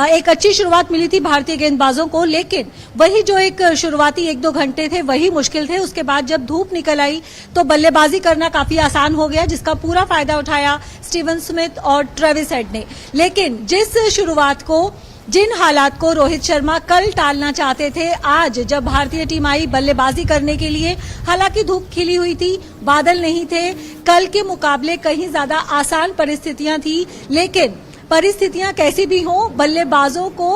Speaker 10: एक अच्छी शुरुआत मिली थी भारतीय गेंदबाजों को, लेकिन वही जो एक शुरुआती 1-2 घंटे थे वही मुश्किल थे। उसके बाद जब धूप निकल आई तो बल्लेबाजी करना काफी आसान हो गया, जिसका पूरा फायदा उठाया स्टीवन स्मिथ और ट्रेविस हेड ने। लेकिन जिस शुरुआत को, जिन हालात को रोहित शर्मा कल टालना चाहते थे, आज जब भारतीय टीम आई बल्लेबाजी करने के लिए, हालांकि धूप खिली हुई थी, बादल नहीं थे, कल के मुकाबले कहीं ज्यादा आसान परिस्थितियां थी, लेकिन परिस्थितियां कैसी भी हों, बल्लेबाजों को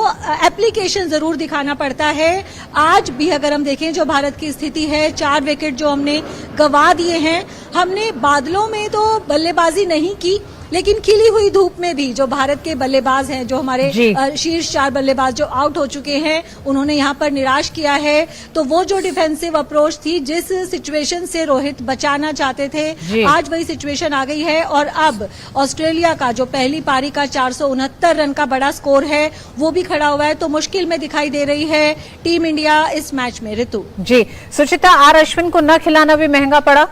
Speaker 10: एप्लीकेशन जरूर दिखाना पड़ता है। आज भी अगर हम देखें जो भारत की स्थिति है, 4 विकेट जो हमने गंवा दिए हैं, हमने बादलों में तो बल्लेबाजी नहीं की, लेकिन खिली हुई धूप में भी जो भारत के बल्लेबाज हैं, जो हमारे शीर्ष 4 बल्लेबाज जो आउट हो चुके हैं, उन्होंने यहाँ पर निराश किया है। तो वो जो डिफेंसिव अप्रोच थी, जिस सिचुएशन से रोहित बचाना चाहते थे, आज वही सिचुएशन आ गई है। और अब ऑस्ट्रेलिया का जो पहली पारी का 469 रन का बड़ा स्कोर है, वो भी खड़ा हुआ है। तो मुश्किल में दिखाई दे रही है टीम इंडिया इस मैच में। ऋतु
Speaker 2: जी, सुचित्रा, आर अश्विन को न खिलाना भी महंगा पड़ा।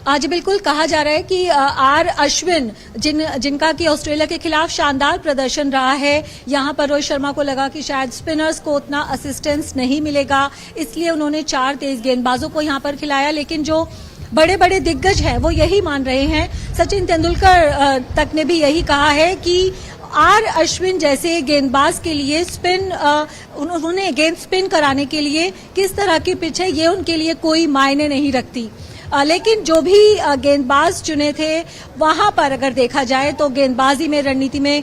Speaker 10: आज बिल्कुल कहा जा रहा है कि आर अश्विन जिनका कि ऑस्ट्रेलिया के खिलाफ शानदार प्रदर्शन रहा है, यहां पर रोहित शर्मा को लगा कि शायद स्पिनर्स को उतना असिस्टेंस नहीं मिलेगा, इसलिए उन्होंने 4 तेज गेंदबाजों को यहां पर खिलाया। लेकिन जो बड़े बड़े दिग्गज हैं वो यही मान रहे हैं, सचिन तेंदुलकर तक ने भी यही कहा है कि आर अश्विन जैसे गेंदबाज के लिए उन्होंने गेंद स्पिन कराने के लिए किस तरह की पिच है, ये उनके लिए कोई मायने नहीं रखती। लेकिन जो भी गेंदबाज चुने थे, वहां पर अगर देखा जाए तो गेंदबाजी में रणनीति में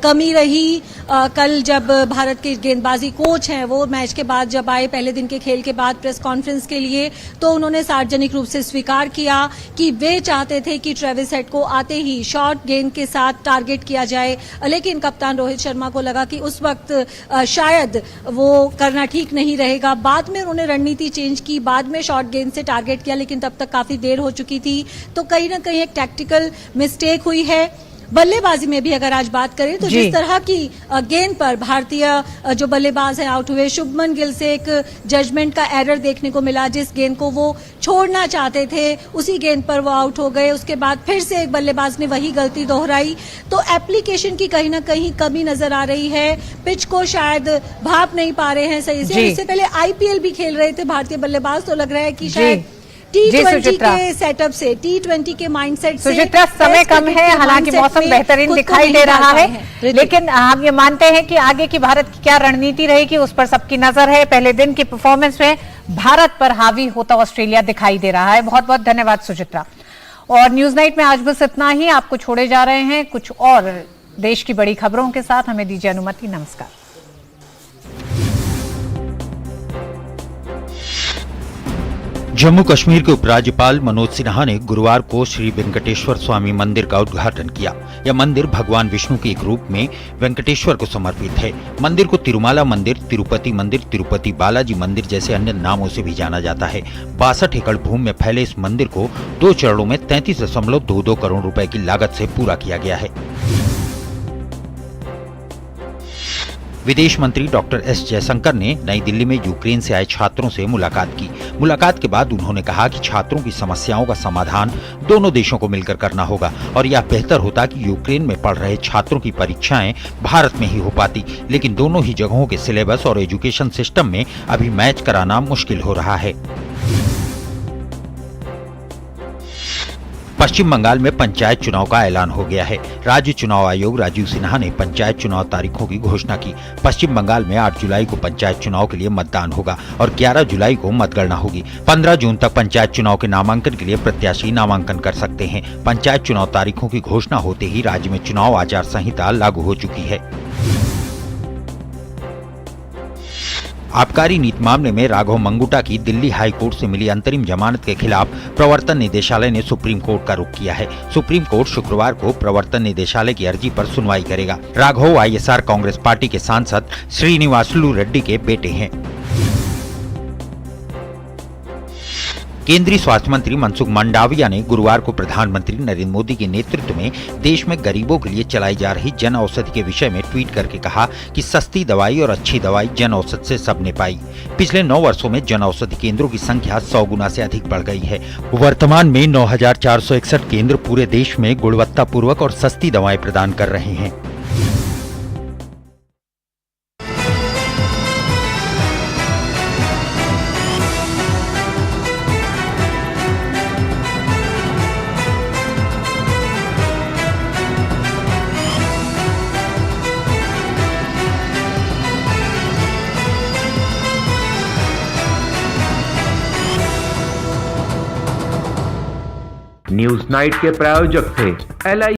Speaker 10: कमी रही। कल जब भारत के गेंदबाजी कोच हैं, वो मैच के बाद जब आए, पहले दिन के खेल के बाद प्रेस कॉन्फ्रेंस के लिए, तो उन्होंने सार्वजनिक रूप से स्वीकार किया कि वे चाहते थे कि ट्रेविस हेड को आते ही शॉर्ट गेंद के साथ टारगेट किया जाए। लेकिन कप्तान रोहित शर्मा को लगा कि उस वक्त शायद वो करना ठीक नहीं रहेगा। बाद में उन्होंने रणनीति चेंज की, बाद में शॉर्ट गेंद से टारगेट किया, लेकिन तब तक काफी देर हो चुकी थी। तो कहीं ना कहीं एक टैक्टिकल मिस्टेक हुई है। बल्लेबाजी में भी अगर आज बात करें तो जिस तरह की गेंद पर भारतीय जो बल्लेबाज हैं आउट हुए, शुभमन गिल से एक जजमेंट का एरर देखने को मिला। जिस गेंद को वो छोड़ना चाहते थे, उसी गेंद पर वो आउट हो गए। उसके बाद फिर से एक बल्लेबाज ने वही गलती दोहराई। तो एप्लीकेशन की कहीं ना कहीं कमी नजर आ रही है। पिच को शायद भाप नहीं पा रहे हैं सही से। इससे पहले आईपीएल भी खेल रहे थे भारतीय बल्लेबाज, तो लग रहा है कि शायद T20 के सेटअप से, T20 के माइंडसेट से।
Speaker 2: सुचित्रा, समय कम है, हालांकि मौसम बेहतरीन दिखाई दे रहा है, लेकिन हम ये मानते हैं कि आगे की भारत की क्या रणनीति रहेगी, उस पर सबकी नजर है। पहले दिन की परफॉर्मेंस में भारत पर हावी होता ऑस्ट्रेलिया दिखाई दे रहा है। बहुत बहुत धन्यवाद सुचित्रा। और न्यूज नाइट में आज बस इतना ही। आपको छोड़े जा रहे हैं कुछ और देश की बड़ी खबरों के साथ। हमें दीजिए अनुमति। नमस्कार।
Speaker 12: जम्मू कश्मीर के उपराज्यपाल मनोज सिन्हा ने गुरुवार को श्री वेंकटेश्वर स्वामी मंदिर का उद्घाटन किया। यह मंदिर भगवान विष्णु के एक रूप में वेंकटेश्वर को समर्पित है। मंदिर को तिरुमाला मंदिर, तिरुपति मंदिर, तिरुपति बालाजी मंदिर जैसे अन्य नामों से भी जाना जाता है। 62 एकड़ भूमि में फैले इस मंदिर को 2 चरणों में 33.22 करोड़ रुपए की लागत से पूरा किया गया है। विदेश मंत्री डॉक्टर एस जयशंकर ने नई दिल्ली में यूक्रेन से आए छात्रों से मुलाकात की। मुलाकात के बाद उन्होंने कहा कि छात्रों की समस्याओं का समाधान दोनों देशों को मिलकर करना होगा और यह बेहतर होता कि यूक्रेन में पढ़ रहे छात्रों की परीक्षाएं भारत में ही हो पाती, लेकिन दोनों ही जगहों के सिलेबस और एजुकेशन सिस्टम में अभी मैच कराना मुश्किल हो रहा है। पश्चिम बंगाल में पंचायत चुनाव का ऐलान हो गया है। राज्य चुनाव आयोग राजीव सिन्हा ने पंचायत चुनाव तारीखों की घोषणा की। पश्चिम बंगाल में 8 जुलाई को पंचायत चुनाव के लिए मतदान होगा और 11 जुलाई को मतगणना होगी। 15 जून तक पंचायत चुनाव के नामांकन के लिए प्रत्याशी नामांकन कर सकते हैं। पंचायत चुनाव तारीखों की घोषणा होते ही राज्य में चुनाव आचार संहिता लागू हो चुकी है। आबकारी नीति मामले में राघव मंगुटा की दिल्ली हाई कोर्ट से मिली अंतरिम जमानत के खिलाफ प्रवर्तन निदेशालय ने सुप्रीम कोर्ट का रुख किया है। सुप्रीम कोर्ट शुक्रवार को प्रवर्तन निदेशालय की अर्जी पर सुनवाई करेगा। राघव ISR कांग्रेस पार्टी के सांसद श्रीनिवासलू रेड्डी के बेटे हैं। केंद्रीय स्वास्थ्य मंत्री मनसुख मंडाविया ने गुरुवार को प्रधानमंत्री नरेंद्र मोदी के नेतृत्व में देश में गरीबों के लिए चलाई जा रही जन औषधि के विषय में ट्वीट करके कहा कि सस्ती दवाई और अच्छी दवाई जन औषधि से सबने पाई। पिछले 9 वर्षों में जन औषधि केंद्रों की संख्या 100 गुना से अधिक बढ़ गई है। वर्तमान में 9,461 केंद्र पूरे देश में गुणवत्तापूर्वक और सस्ती दवाएं प्रदान कर रहे हैं।
Speaker 13: न्यूज नाइट के प्रायोजक थे LIC